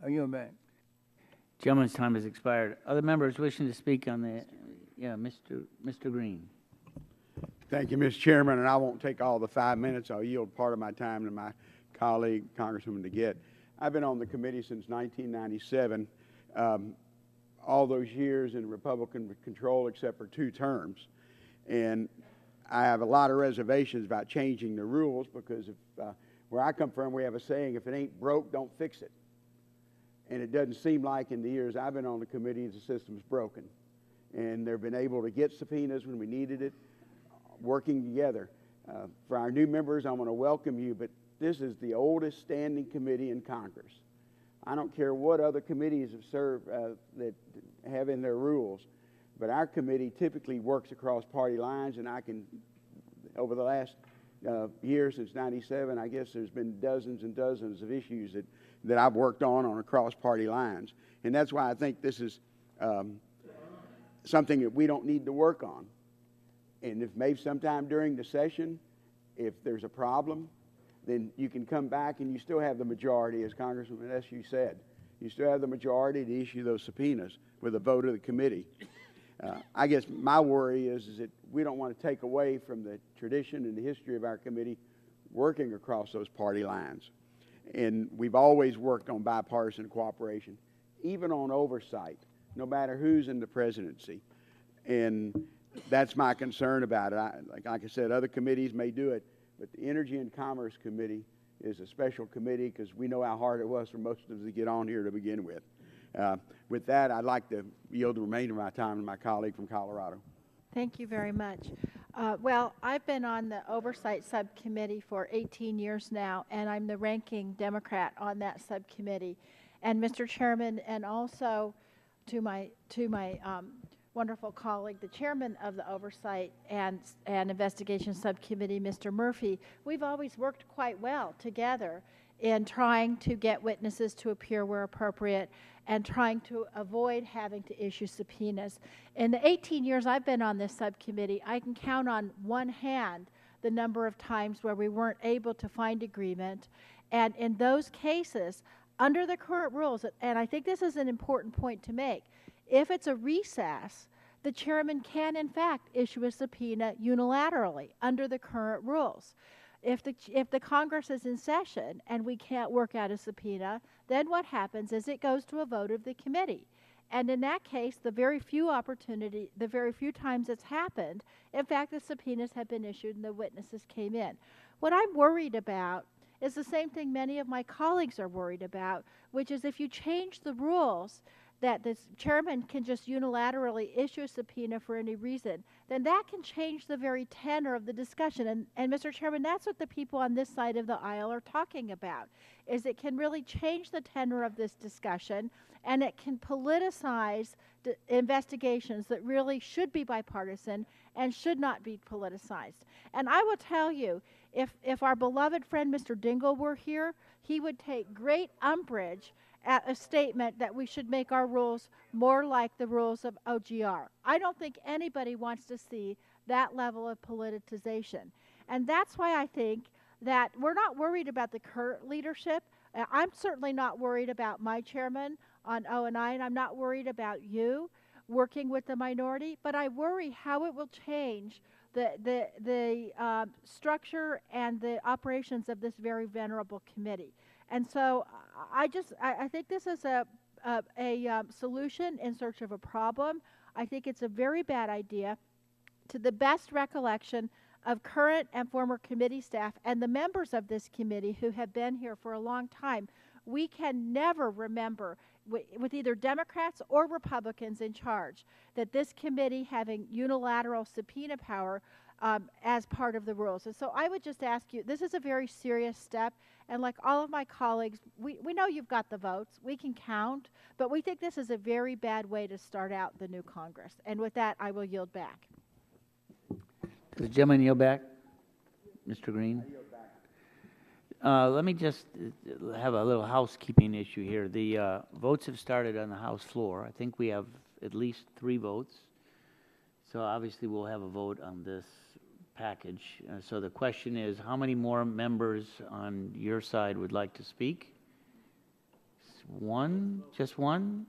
I yield back.
Gentleman's time has expired. Other members wishing to speak on the, Mr. Green.
Thank you, Mr. Chairman, and I won't take all the 5 minutes. I'll yield part of my time to my colleague, Congresswoman DeGette. I've been on the committee since 1997, all those years in Republican control except for 2 terms. And I have a lot of reservations about changing the rules because where I come from, we have a saying, if it ain't broke, don't fix it. And it doesn't seem like in the years I've been on the committee, the system's broken. And they've been able to get subpoenas when we needed it, working together. For our new members, I want to welcome you, but this is the oldest standing committee in Congress. I don't care what other committees have served that have in their rules, but our committee typically works across party lines, and I can, over the last year since '97, I guess there's been dozens and dozens of issues that I've worked on across party lines. And that's why I think this is something that we don't need to work on. And if maybe sometime during the session, if there's a problem, then you can come back and you still have the majority, as Congresswoman Eshoo said. You still have the majority to issue those subpoenas with a vote of the committee. I guess my worry is that we don't want to take away from the tradition and the history of our committee working across those party lines. And we've always worked on bipartisan cooperation, even on oversight, no matter who's in the presidency. And that's my concern about it. Like I said, other committees may do it, but the Energy and Commerce Committee is a special committee because we know how hard it was for most of us to get on here to begin with. With that, I'd like to yield the remainder of my time to my colleague from Colorado.
Thank you very much. Well, I've been on the Oversight Subcommittee for 18 years now, and I'm the ranking Democrat on that subcommittee. And Mr. Chairman, and also to my wonderful colleague, the chairman of the Oversight and Investigation Subcommittee, Mr. Murphy, we've always worked quite well together. in trying to get witnesses to appear where appropriate and trying to avoid having to issue subpoenas. In the 18 years I've been on this subcommittee, I can count on one hand the number of times where we weren't able to find agreement. And in those cases, under the current rules, and I think this is an important point to make, if it's a recess, the chairman can in fact issue a subpoena unilaterally under the current rules. If the Congress is in session and we can't work out a subpoena, then what happens is it goes to a vote of the committee. And in that case, the very few times it's happened, in fact, the subpoenas have been issued and the witnesses came in. What I'm worried about is the same thing many of my colleagues are worried about, which is if you change the rules that the chairman can just unilaterally issue a subpoena for any reason, then that can change the very tenor of the discussion. And Mr. Chairman, that's what the people on this side of the aisle are talking about, is it can really change the tenor of this discussion, and it can politicize investigations that really should be bipartisan and should not be politicized. And I will tell you, if our beloved friend Mr. Dingell were here, he would take great umbrage at a statement that we should make our rules more like the rules of OGR. I don't think anybody wants to see that level of politicization. And that's why I think that we're not worried about the current leadership. I'm certainly not worried about my chairman on O&I, and I'm not worried about you working with the minority, but I worry how it will change the structure and the operations of this very venerable committee. And so I think this is a solution in search of a problem. I think it's a very bad idea. To the best recollection of current and former committee staff and the members of this committee who have been here for a long time, we can never remember, with either Democrats or Republicans in charge, that this committee having unilateral subpoena power as part of the rules. And so I would just ask you, this is a very serious step, and like all of my colleagues, we know you've got the votes, we can count, but we think this is a very bad way to start out the new Congress. And with that, I will yield back.
Does the gentleman yield back? Mr. Green? Let me just have a little housekeeping issue here. The votes have started on the House floor. I think we have at least 3 votes. So obviously we'll have a vote on this package. So the question is, how many more members on your side would like to speak? One? Just one?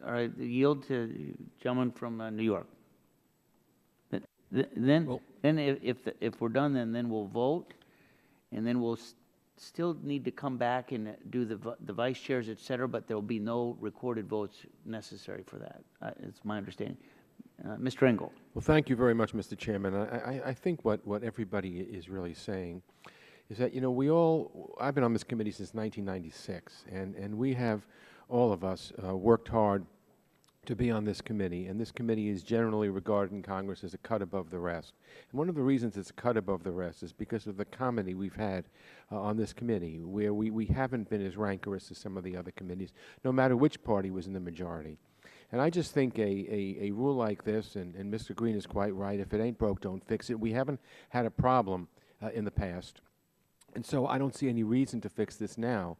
All right, yield to the gentleman from New York. Then if we're done, then we'll vote, and then we'll still need to come back and do the vice chairs, et cetera, but there will be no recorded votes necessary for that. It's my understanding. Mr. Engel.
Well, thank you very much, Mr. Chairman. I think what everybody is really saying is that, you know, I've been on this committee since 1996, and we have, all of us, worked hard to be on this committee, and this committee is generally regarded in Congress as a cut above the rest. And one of the reasons it's a cut above the rest is because of the comedy we've had on this committee, where we haven't been as rancorous as some of the other committees, no matter which party was in the majority. And I just think a rule like this, and Mr. Green is quite right, if it ain't broke, don't fix it. We haven't had a problem in the past, and so I don't see any reason to fix this now.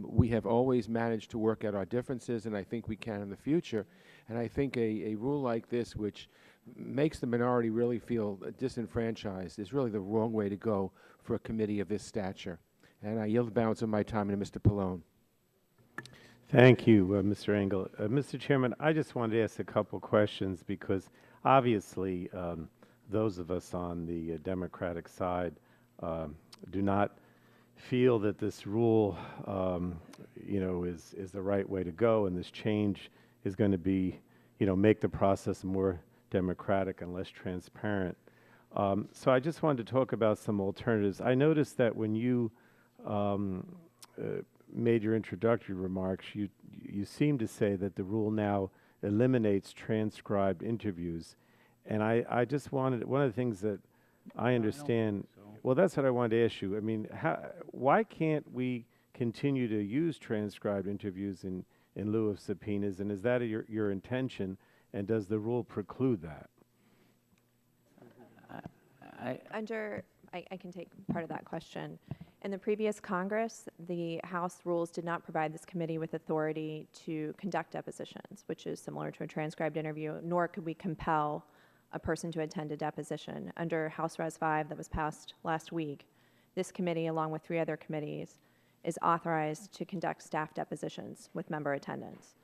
We have always managed to work out our differences, and I think we can in the future. And I think a rule like this, which makes the minority really feel disenfranchised, is really the wrong way to go for a committee of this stature. And I yield the balance of my time to Mr. Pallone.
Thank you, Mr. Engel. Mr. Chairman, I just wanted to ask a couple questions because obviously those of us on the Democratic side do not feel that this rule, you know, is the right way to go, and this change is going to be, you know, make the process more democratic and less transparent. So I just wanted to talk about some alternatives. I noticed that when you made your introductory remarks, you seem to say that the rule now eliminates transcribed interviews, and I just wanted, one of the things that I understand, well, that's what I wanted to ask you. I mean, why can't we continue to use transcribed interviews in lieu of subpoenas, and is that your intention, and does the rule preclude that?
I can take part of that question. In the previous Congress, the House rules did not provide this committee with authority to conduct depositions, which is similar to a transcribed interview, nor could we compel a person to attend a deposition. Under House Res 5 that was passed last week, this committee, along with 3 other committees, is authorized to conduct staff depositions with member attendance.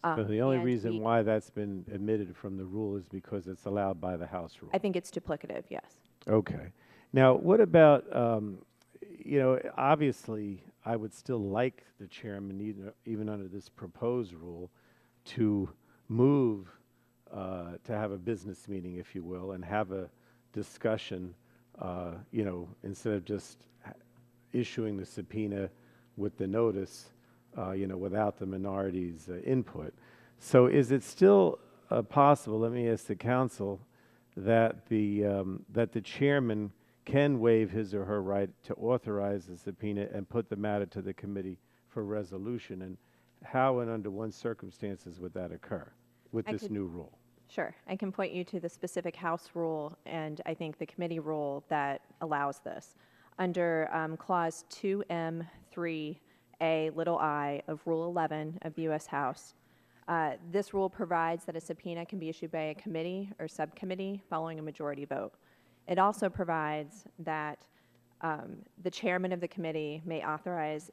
So the only
and
reason
we-
why that's been omitted from the rule is because it's allowed by the House rule.
I think it's duplicative, yes.
Okay. Now, what about, you know, obviously, I would still like the chairman, even under this proposed rule, to move to have a business meeting, if you will, and have a discussion, you know, instead of just issuing the subpoena with the notice, you know, without the minority's input. So is it still possible, let me ask the council, that the chairman can waive his or her right to authorize the subpoena and put the matter to the committee for resolution? And how and under what circumstances would that occur with
I
this
could-
new rule?
Sure. I can point you to the specific House rule and I think the committee rule that allows this. Under Clause 2M3A little I of Rule 11 of the U.S. House, this rule provides that a subpoena can be issued by a committee or subcommittee following a majority vote. It also provides that the chairman of the committee may authorize,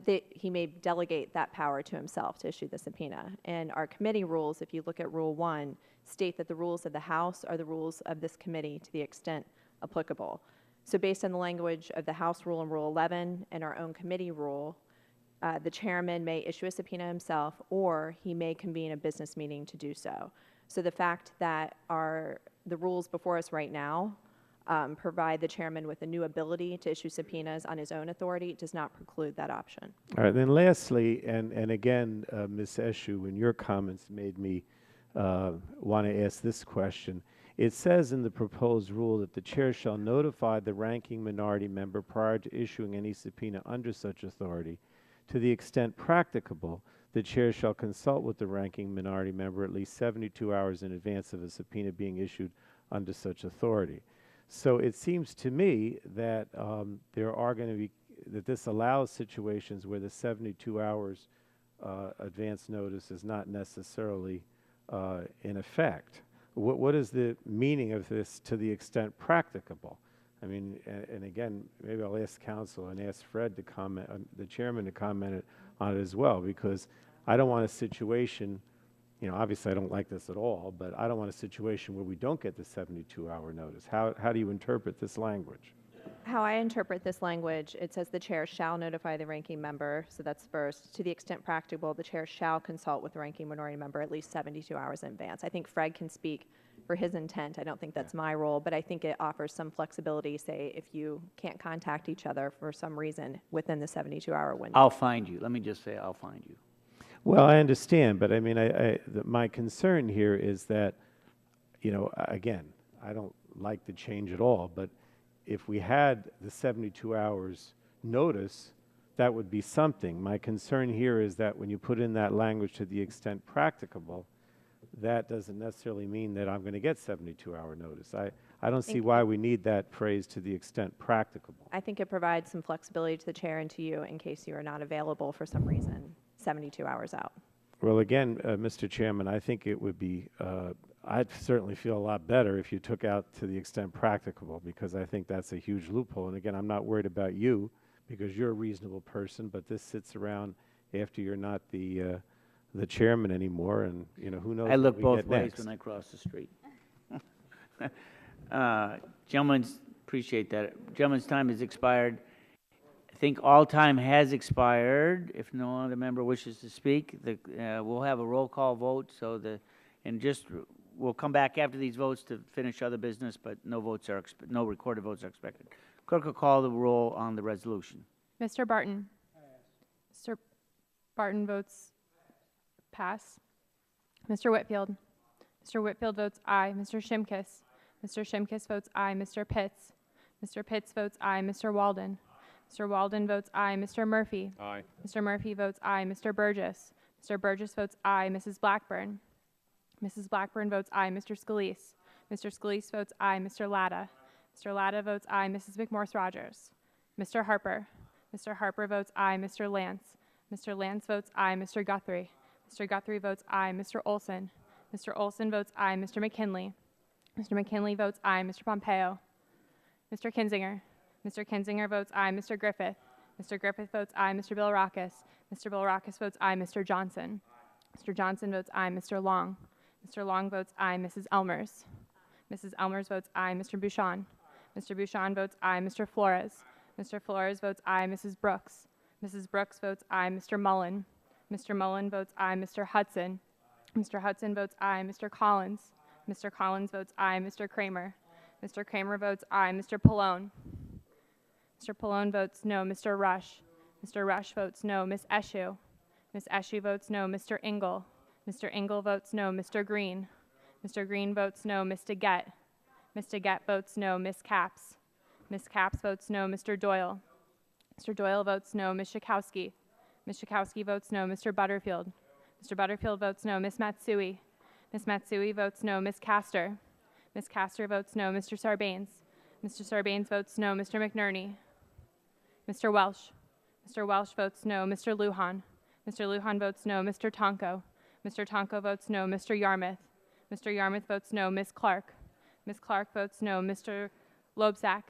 he may delegate that power to himself to issue the subpoena. And our committee rules, if you look at Rule 1, state that the rules of the House are the rules of this committee to the extent applicable. So based on the language of the House rule and Rule 11 and our own committee rule, the chairman may issue a subpoena himself or he may convene a business meeting to do so. So the fact that the rules before us right now provide the chairman with a new ability to issue subpoenas on his own authority does not preclude that option.
All right, then lastly, and again, Ms. Eshu, in your comments made me want to ask this question. It says in the proposed rule that the chair shall notify the ranking minority member prior to issuing any subpoena under such authority. To the extent practicable, the chair shall consult with the ranking minority member at least 72 hours in advance of a subpoena being issued under such authority. So it seems to me that there are going to be, that this allows situations where the 72 hours advance notice is not necessarily in effect. What is the meaning of this to the extent practicable? I mean, and again, maybe I'll ask counsel and ask Fred to comment, the chairman to comment on it as well, because I don't want a situation, you know, obviously I don't like this at all, but I don't want a situation where we don't get the 72-hour notice. How do you interpret this language?
How I interpret this language, it says the chair shall notify the ranking member, so that's first. To the extent practicable, the chair shall consult with the ranking minority member at least 72 hours in advance. I think Fred can speak for his intent. I don't think that's my role, but I think it offers some flexibility, say, if you can't contact each other for some reason within the 72-hour window.
I'll find you. Let me just say, I'll find you.
Well, I understand, but I mean, my concern here is that, you know, again, I don't like the change at all, but if we had the 72 hours notice, that would be something. My concern here is that when you put in that language to the extent practicable, that doesn't necessarily mean that I'm going to get 72-hour notice. I don't see why we need that phrase to the extent practicable.
I think it provides some flexibility to the chair and to you in case you are not available for some reason 72 hours out.
Well, again, Mr. Chairman, I think it would be, I'd certainly feel a lot better if you took out to the extent practicable, because I think that's a huge loophole. And again, I'm not worried about you because you're a reasonable person, but this sits around after you're not the chairman anymore, and you know, who knows
I
what
look
we
both
get
ways
next.
when I cross the street. Gentlemen, appreciate that. Gentlemen's time has expired. I think all time has expired. If no other member wishes to speak, we'll have a roll call vote. We'll come back after these votes to finish other business, but no recorded votes are expected. Clerk will call the roll on the resolution.
Mr. Barton? Mr. Barton votes pass. Mr. Whitfield? Mr. Whitfield votes aye. Mr. Shimkus? Mr. Shimkus votes aye. Mr. Pitts? Mr. Pitts votes aye. Mr. Walden? Mr. Walden votes aye. Mr. Murphy?
Aye.
Mr. Murphy votes aye. Mr. Burgess? Mr. Burgess votes aye. Mrs. Blackburn? Mrs. Blackburn votes aye. Mr. Scalise? Mr. Scalise votes aye. Mr. Latta? Mr. Latta votes aye. Mrs. McMorris Rogers? Mr. Harper. Mr. Harper votes aye. Mr. Lance. Mr. Lance votes aye. Mr. Guthrie. Mr. Guthrie votes aye. Mr. Olson. Mr. Olson votes aye. Mr. McKinley. Mr. McKinley votes aye. Mr. Pompeo. Mr. Kinzinger. Mr. Kinzinger votes aye. Mr. Griffith. Mr. Griffith votes aye. Mr. Billrakis. Mr. Billrakis votes aye. Mr. Johnson. Mr. Johnson votes aye. Mr. Long. Mr. Long votes aye. Mrs. Elmers. Mrs. Elmers votes aye. Mr. Bouchon. Mr. Bouchon votes aye. Mr. Flores. Mr. Flores votes aye. Mrs. Brooks. Mrs. Brooks votes aye. Mr. Mullen. Mr. Mullen votes aye. Mr. Hudson. Mr. Hudson votes aye. Mr. Collins. Mr. Collins votes aye. Mr. Kramer. Mr. Kramer votes aye. Mr. Pallone. Mr. Pallone votes no. Mr. Rush. Mr. Rush votes no. Ms. Eshoo. Ms. Eshoo votes no. Mr. Engel. Mr. Engel votes no. Mr. Green. Mr. Green votes no. Ms. DeGette. Ms. DeGette votes no. Ms. Capps. Ms. Capps votes no. Mr. Doyle. Mr. Doyle votes no. Ms. Schakowsky. Ms. Schakowsky votes no. Mr. Butterfield. Mr. Butterfield votes no. Ms. Matsui. Ms. Matsui votes no. Ms. Castor. Ms. Castor votes no. Mr. Sarbanes. Mr. Sarbanes votes no. Mr. McNerney. Mr. Welsh. Mr. Welsh votes no. Mr. Lujan. Mr. Lujan votes no. Mr. Tonko. Mr. Tonko votes no. Mr. Yarmouth. Mr. Yarmouth votes no. Ms. Clark. Ms. Clark votes no. Mr. Loebsack.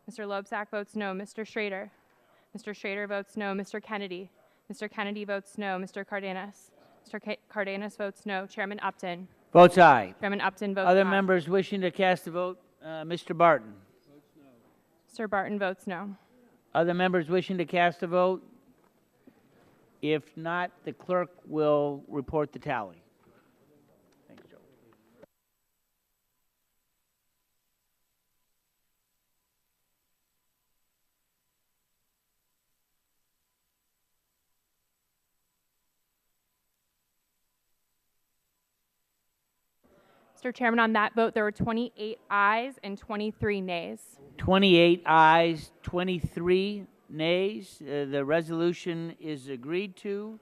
Mr. Loebsack votes no. Mr. Schrader. Mr. Schrader votes no. Mr. Kennedy. Mr. Kennedy votes no. Mr. Cardenas. Mr. Cardenas votes no. Chairman Upton.
Votes aye.
Chairman Upton votes
Other
aye.
members wishing to cast a vote? Mr. Barton.
Sir Barton votes no.
Other members wishing to cast a vote? If not, the clerk will report the tally. Thanks, Joe.
Mr. Chairman, on that vote, there were 28 ayes and 23 nays.
28 ayes, 23 nays. The resolution is agreed to,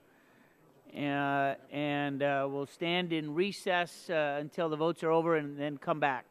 and we'll stand in recess until the votes are over and then come back.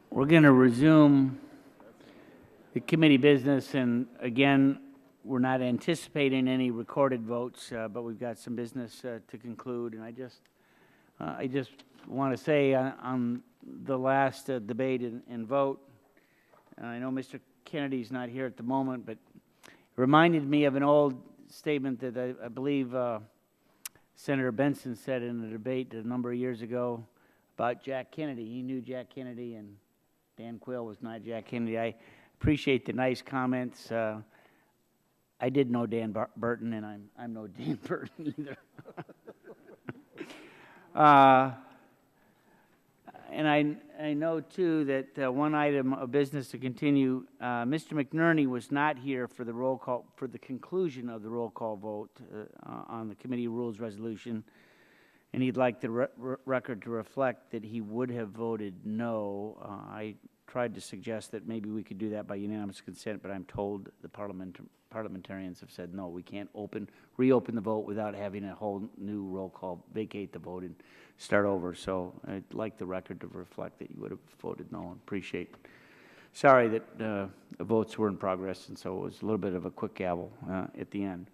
We're going to resume the committee business, and again, we're not anticipating any recorded votes, but we've got some business to conclude. And I just want to say on the last debate and vote, I know Mr. Kennedy's not here at the moment, but it reminded me of an old statement that I believe Senator Benson said in a debate a number of years ago about Jack Kennedy. He knew Jack Kennedy, and Dan Quayle was not Jack Kennedy. I appreciate the nice comments. I did know Dan Burton, and I'm no Dan Burton either. And I know, too, that one item of business to continue, Mr. McNerney was not here for the roll call, for the conclusion of the roll call vote on the committee rules resolution, and he'd like the record to reflect that he would have voted no. I tried to suggest that maybe we could do that by unanimous consent, but I'm told the parliamentarians have said, no, we can't reopen the vote without having a whole new roll call, vacate the vote and start over. So I'd like the record to reflect that you would have voted no. Appreciate. Sorry that the votes were in progress, and so it was a little bit of a quick gavel at the end.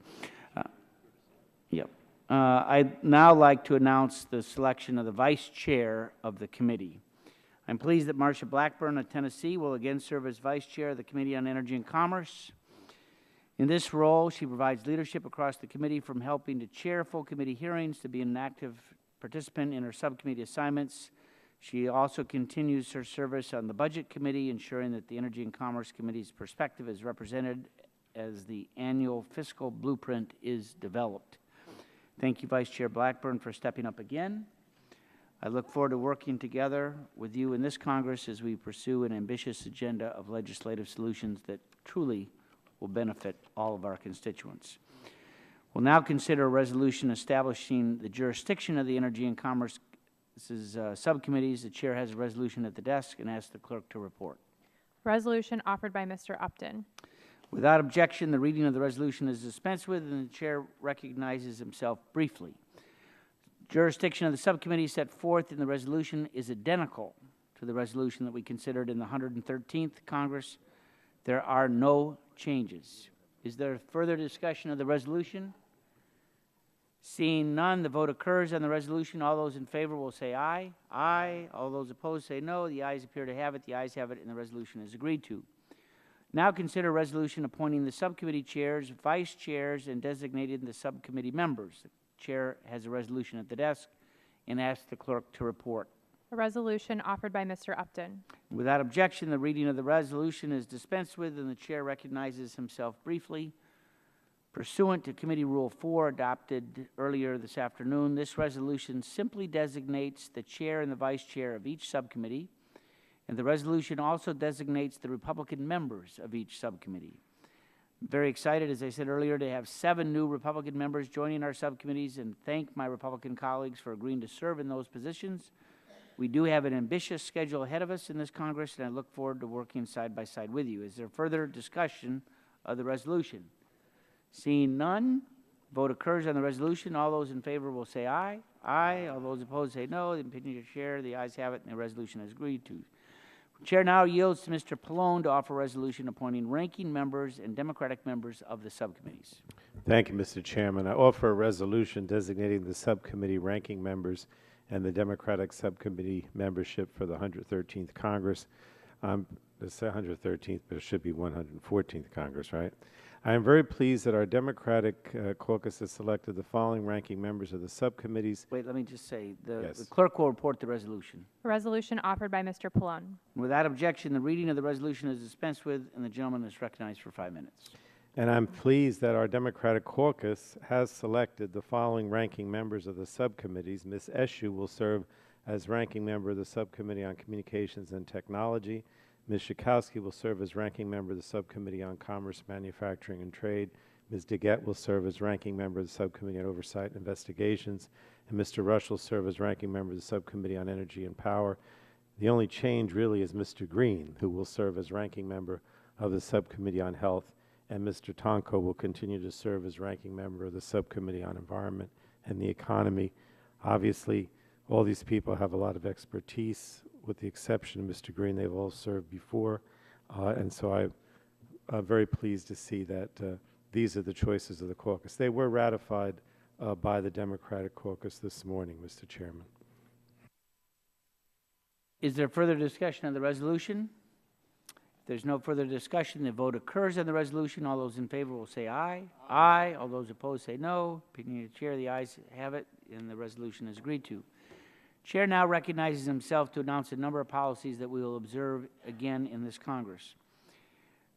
Yep. I'd now like to announce the selection of the vice chair of the committee. I'm pleased that Marcia Blackburn of Tennessee will again serve as vice chair of the Committee on Energy and Commerce. In this role, she provides leadership across the committee, from helping to chair full committee hearings to be an active participant in her subcommittee assignments. She also continues her service on the Budget Committee, ensuring that the Energy and Commerce Committee's perspective is represented as the annual fiscal blueprint is developed. Thank you, Vice Chair Blackburn, for stepping up again. I look forward to working together with you in this Congress as we pursue an ambitious agenda of legislative solutions that truly will benefit all of our constituents. We'll now consider a resolution establishing the jurisdiction of the Energy and Commerce subcommittees. The chair has a resolution at the desk and asks the clerk to report.
Resolution offered by Mr. Upton.
Without objection, the reading of the resolution is dispensed with, and the chair recognizes himself briefly. Jurisdiction of the subcommittee set forth in the resolution is identical to the resolution that we considered in the 113th Congress. There are no changes. Is there further discussion of the resolution? Seeing none, the vote occurs on the resolution. All those in favor will say aye. Aye. All those opposed say no. The ayes appear to have it. The ayes have it, and the resolution is agreed to. Now consider a resolution appointing the subcommittee chairs, vice chairs, and designating the subcommittee members. The chair has a resolution at the desk and asks the clerk to report.
A resolution offered by Mr. Upton.
Without objection, the reading of the resolution is dispensed with, and the chair recognizes himself briefly. Pursuant to Committee Rule 4 adopted earlier this afternoon, this resolution simply designates the chair and the vice chair of each subcommittee, and the resolution also designates the Republican members of each subcommittee. I'm very excited, as I said earlier, to have 7 new Republican members joining our subcommittees, and thank my Republican colleagues for agreeing to serve in those positions. We do have an ambitious schedule ahead of us in this Congress, and I look forward to working side by side with you. Is there further discussion of the resolution? Seeing none, vote occurs on the resolution. All those in favor will say aye. Aye. All those opposed say no. The opinion of the chair, the ayes have it, and the resolution is agreed to. The chair now yields to Mr. Pallone to offer a resolution appointing ranking members and Democratic members of the subcommittees.
Thank you, Mr. Chairman. I offer a resolution designating the subcommittee ranking members and the Democratic subcommittee membership for the 113th Congress. It's the 113th, but it should be 114th Congress, right? I am very pleased that our Democratic caucus has selected the following ranking members of the subcommittees.
Wait, let me just say, the
Yes.
clerk will report the resolution.
A resolution offered by Mr. Pallone.
Without objection, the reading of the resolution is dispensed with, and the gentleman is recognized for 5 minutes.
And I'm pleased that our Democratic caucus has selected the following ranking members of the subcommittees. Ms. Eshoo will serve as ranking member of the Subcommittee on Communications and Technology. Ms. Schakowsky will serve as ranking member of the Subcommittee on Commerce, Manufacturing, and Trade. Ms. DeGette will serve as ranking member of the Subcommittee on Oversight and Investigations. And Mr. Rush will serve as ranking member of the Subcommittee on Energy and Power. The only change really is Mr. Green, who will serve as ranking member of the Subcommittee on Health. And Mr. Tonko will continue to serve as ranking member of the Subcommittee on Environment and the economy. Obviously, all these people have a lot of expertise. With the exception of Mr. Green, they've all served before, and so I'm very pleased to see that these are the choices of the caucus. They were ratified by the Democratic caucus this morning, Mr. Chairman.
Is there further discussion on the resolution? If there's no further discussion, the vote occurs on the resolution. All those in favor will say aye. Aye. All those opposed say no. Opinion of the chair, the ayes have it, and the resolution is agreed to. Chair now recognizes himself to announce a number of policies that we will observe again in this Congress.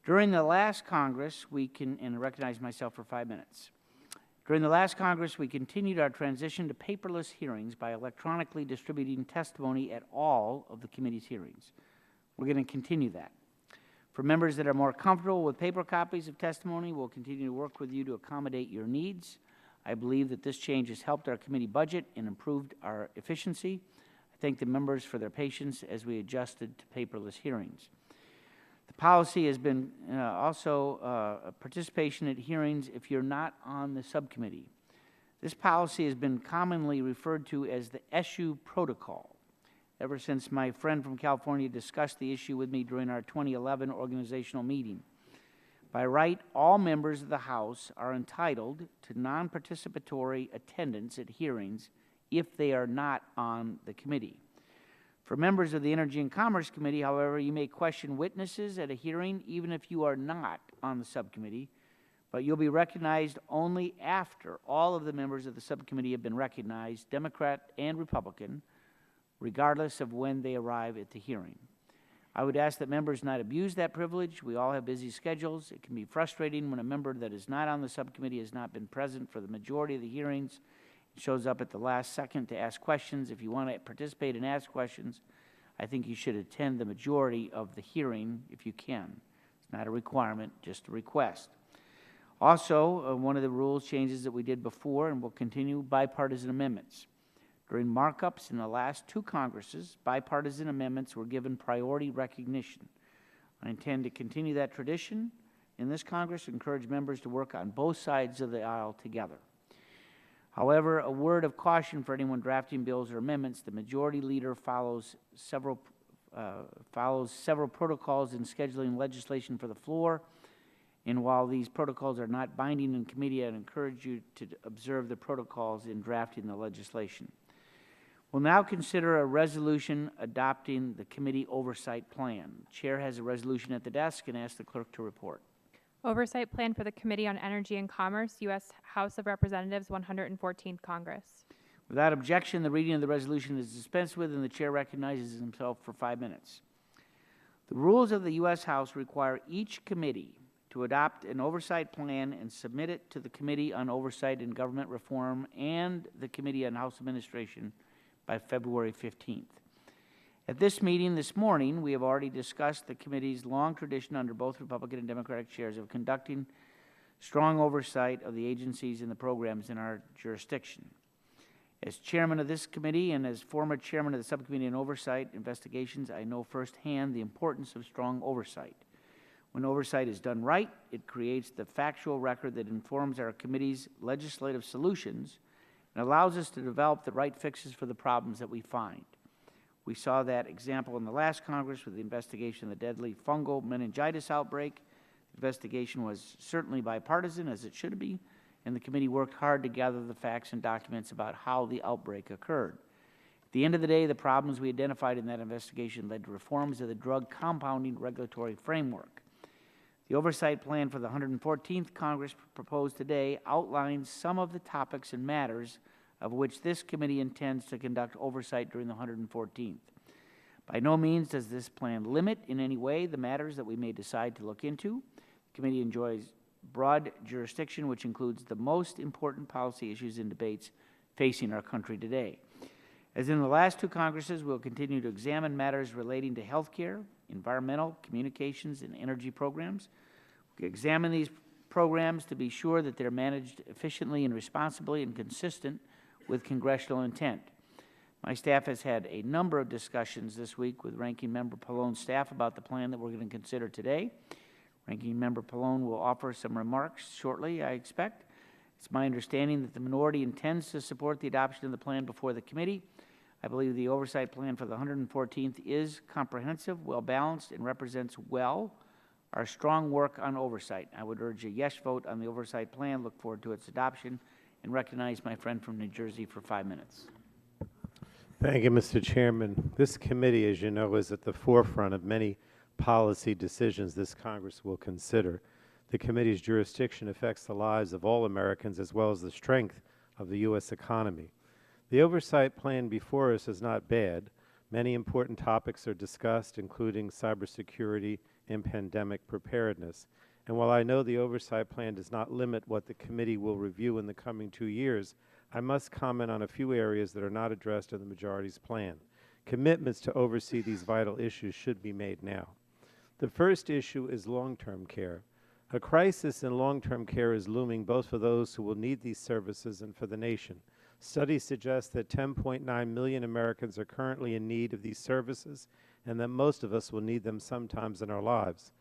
During the last Congress, and recognize myself for 5 minutes. During the last Congress, we continued our transition to paperless hearings by electronically distributing testimony at all of the committee's hearings. We're going to continue that. For members that are more comfortable with paper copies of testimony, we'll continue to work with you to accommodate your needs. I believe that this change has helped our committee budget and improved our efficiency. I thank the members for their patience as we adjusted to paperless hearings. The policy has been also participation at hearings if you're not on the subcommittee. This policy has been commonly referred to as the SU protocol. Ever since my friend from California discussed the issue with me during our 2011 organizational meeting. By right, all members of the House are entitled to non-participatory attendance at hearings if they are not on the committee. For members of the Energy and Commerce Committee, however, you may question witnesses at a hearing even if you are not on the subcommittee, but you'll be recognized only after all of the members of the subcommittee have been recognized, Democrat and Republican, regardless of when they arrive at the hearing. I would ask that members not abuse that privilege. We all have busy schedules. It can be frustrating when a member that is not on the subcommittee has not been present for the majority of the hearings, shows up at the last second to ask questions. If you want to participate and ask questions, I think you should attend the majority of the hearing if you can. It's not a requirement, just a request. Also, one of the rules changes that we did before and will continue, bipartisan amendments. During markups in the last 2 Congresses, bipartisan amendments were given priority recognition. I intend to continue that tradition in this Congress and encourage members to work on both sides of the aisle together. However, a word of caution for anyone drafting bills or amendments: the majority leader follows several protocols in scheduling legislation for the floor, and while these protocols are not binding in committee, I encourage you to observe the protocols in drafting the legislation. We'll now consider a resolution adopting the committee oversight plan. The chair has a resolution at the desk and asks the clerk to report.
Oversight Plan for the Committee on Energy and Commerce, U.S. House of Representatives, 114th Congress.
Without objection, the reading of the resolution is dispensed with, and the chair recognizes himself for 5 minutes. The rules of the U.S. House require each committee to adopt an oversight plan and submit it to the Committee on Oversight and Government Reform and the Committee on House Administration by February 15th. At this meeting this morning, we have already discussed the committee's long tradition under both Republican and Democratic chairs of conducting strong oversight of the agencies and the programs in our jurisdiction. As chairman of this committee and as former chairman of the Subcommittee on Oversight Investigations, I know firsthand the importance of strong oversight. When oversight is done right, it creates the factual record that informs our committee's legislative solutions and allows us to develop the right fixes for the problems that we find. We saw that example in the last Congress with the investigation of the deadly fungal meningitis outbreak. The investigation was certainly bipartisan, as it should be, and the committee worked hard to gather the facts and documents about how the outbreak occurred. At the end of the day, the problems we identified in that investigation led to reforms of the drug compounding regulatory framework. The oversight plan for the 114th Congress proposed today outlines some of the topics and matters of which this committee intends to conduct oversight during the 114th. By no means does this plan limit in any way the matters that we may decide to look into. The committee enjoys broad jurisdiction, which includes the most important policy issues and debates facing our country today. As in the last 2 Congresses, we'll continue to examine matters relating to health care, environmental, communications, and energy programs. We examine these programs to be sure that they're managed efficiently and responsibly and consistent with congressional intent. My staff has had a number of discussions this week with Ranking Member Pallone's staff about the plan that we're going to consider today. Ranking Member Pallone will offer some remarks shortly, I expect. It's my understanding that the minority intends to support the adoption of the plan before the committee. I believe the oversight plan for the 114th is comprehensive, well-balanced, and represents well our strong work on oversight. I would urge a yes vote on the oversight plan, look forward to its adoption, and recognize my friend from New Jersey for 5 minutes.
Thank you, Mr. Chairman. This committee, as you know, is at the forefront of many policy decisions this Congress will consider. The committee's jurisdiction affects the lives of all Americans as well as the strength of the U.S. economy. The oversight plan before us is not bad. Many important topics are discussed, including cybersecurity and pandemic preparedness. And while I know the oversight plan does not limit what the committee will review in the coming 2 years, I must comment on a few areas that are not addressed in the majority's plan. Commitments to oversee these vital issues should be made now. The first issue is long-term care. A crisis in long-term care is looming both for those who will need these services and for the nation. Studies suggest that 10.9 million Americans are currently in need of these services and that most of us will need them sometimes in our lives.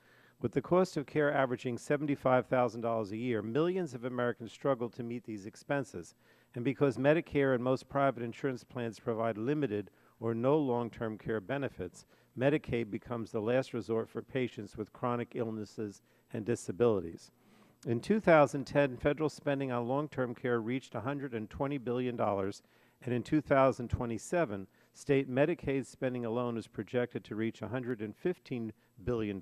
With the cost of care averaging $75,000 a year, millions of Americans struggle to meet these expenses. And because Medicare and most private insurance plans provide limited or no long-term care benefits, Medicaid becomes the last resort for patients with chronic illnesses and disabilities. In 2010, federal spending on long-term care reached $120 billion, and in 2027, state Medicaid spending alone is projected to reach $115 billion.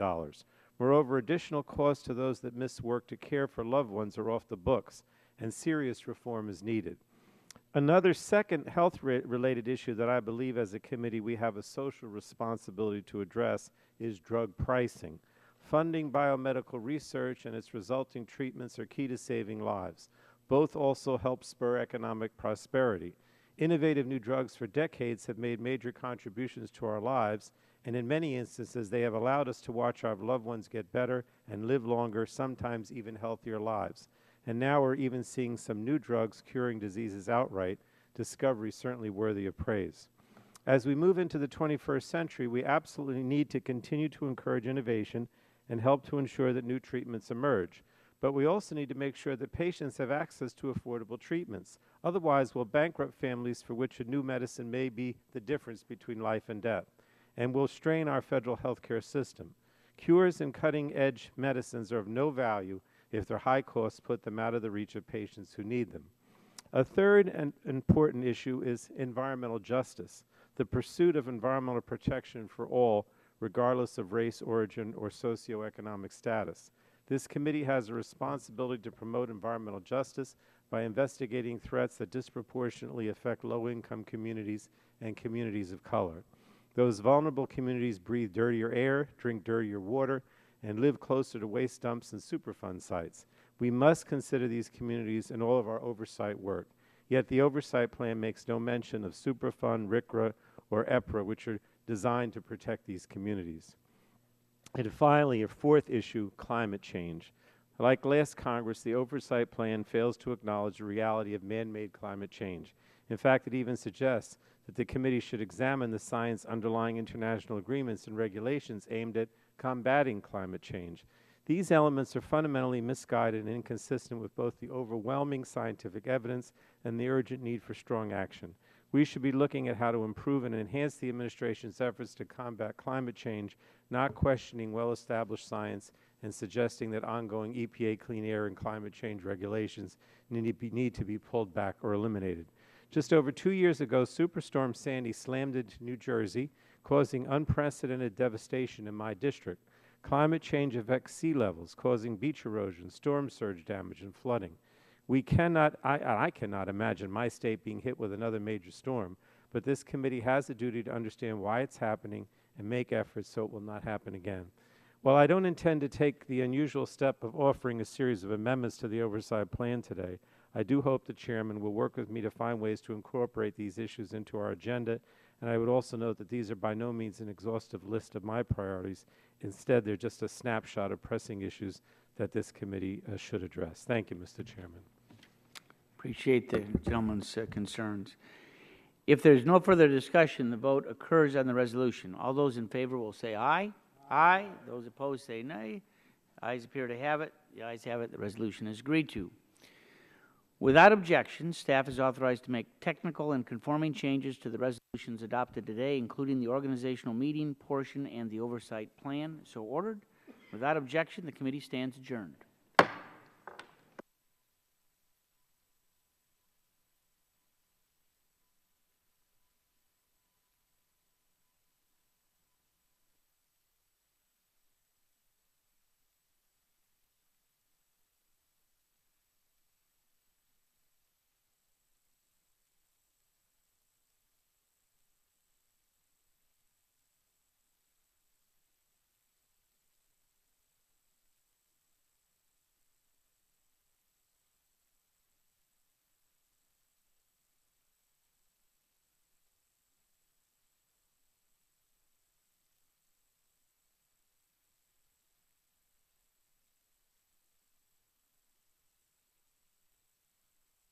Moreover, additional costs to those that miss work to care for loved ones are off the books, and serious reform is needed. Another second health-related issue that I believe as a committee we have a social responsibility to address is drug pricing. Funding biomedical research and its resulting treatments are key to saving lives. Both also help spur economic prosperity. Innovative new drugs for decades have made major contributions to our lives, and in many instances they have allowed us to watch our loved ones get better and live longer, sometimes even healthier lives. And now we're even seeing some new drugs curing diseases outright, discovery certainly worthy of praise. As we move into the 21st century, we absolutely need to continue to encourage innovation and help to ensure that new treatments emerge. But we also need to make sure that patients have access to affordable treatments. Otherwise, we'll bankrupt families for which a new medicine may be the difference between life and death, and will strain our federal health care system. Cures and cutting-edge medicines are of no value if their high costs put them out of the reach of patients who need them. A third and important issue is environmental justice, the pursuit of environmental protection for all, regardless of race, origin, or socioeconomic status. This committee has a responsibility to promote environmental justice by investigating threats that disproportionately affect low-income communities and communities of color. Those vulnerable communities breathe dirtier air, drink dirtier water, and live closer to waste dumps and Superfund sites. We must consider these communities in all of our oversight work. Yet the oversight plan makes no mention of Superfund, RCRA, or EPRA, which are designed to protect these communities. And finally, a fourth issue, climate change. Like last Congress, the oversight plan fails to acknowledge the reality of man-made climate change. In fact, it even suggests that the committee should examine the science underlying international agreements and regulations aimed at combating climate change. These elements are fundamentally misguided and inconsistent with both the overwhelming scientific evidence and the urgent need for strong action. We should be looking at how to improve and enhance the administration's efforts to combat climate change, not questioning well-established science and suggesting that ongoing EPA clean air and climate change regulations need to be pulled back or eliminated. Just over 2 years ago, Superstorm Sandy slammed into New Jersey, causing unprecedented devastation in my district. Climate change affects sea levels, causing beach erosion, storm surge damage, and flooding. I cannot imagine my state being hit with another major storm, but this committee has a duty to understand why it's happening and make efforts so it will not happen again. While I don't intend to take the unusual step of offering a series of amendments to the oversight plan today, I do hope the chairman will work with me to find ways to incorporate these issues into our agenda, and I would also note that these are by no means an exhaustive list of my priorities. Instead, they're just a snapshot of pressing issues that this committee should address. Thank you, Mr. Chairman.
Appreciate the gentleman's concerns. If there's no further discussion, the vote occurs on the resolution. All those in favor will say aye. Aye. Those opposed say nay. Ayes appear to have it. The ayes have it. The resolution is agreed to. Without objection, staff is authorized to make technical and conforming changes to the resolutions adopted today, including the organizational meeting portion and the oversight plan. So ordered. Without objection, the committee stands adjourned.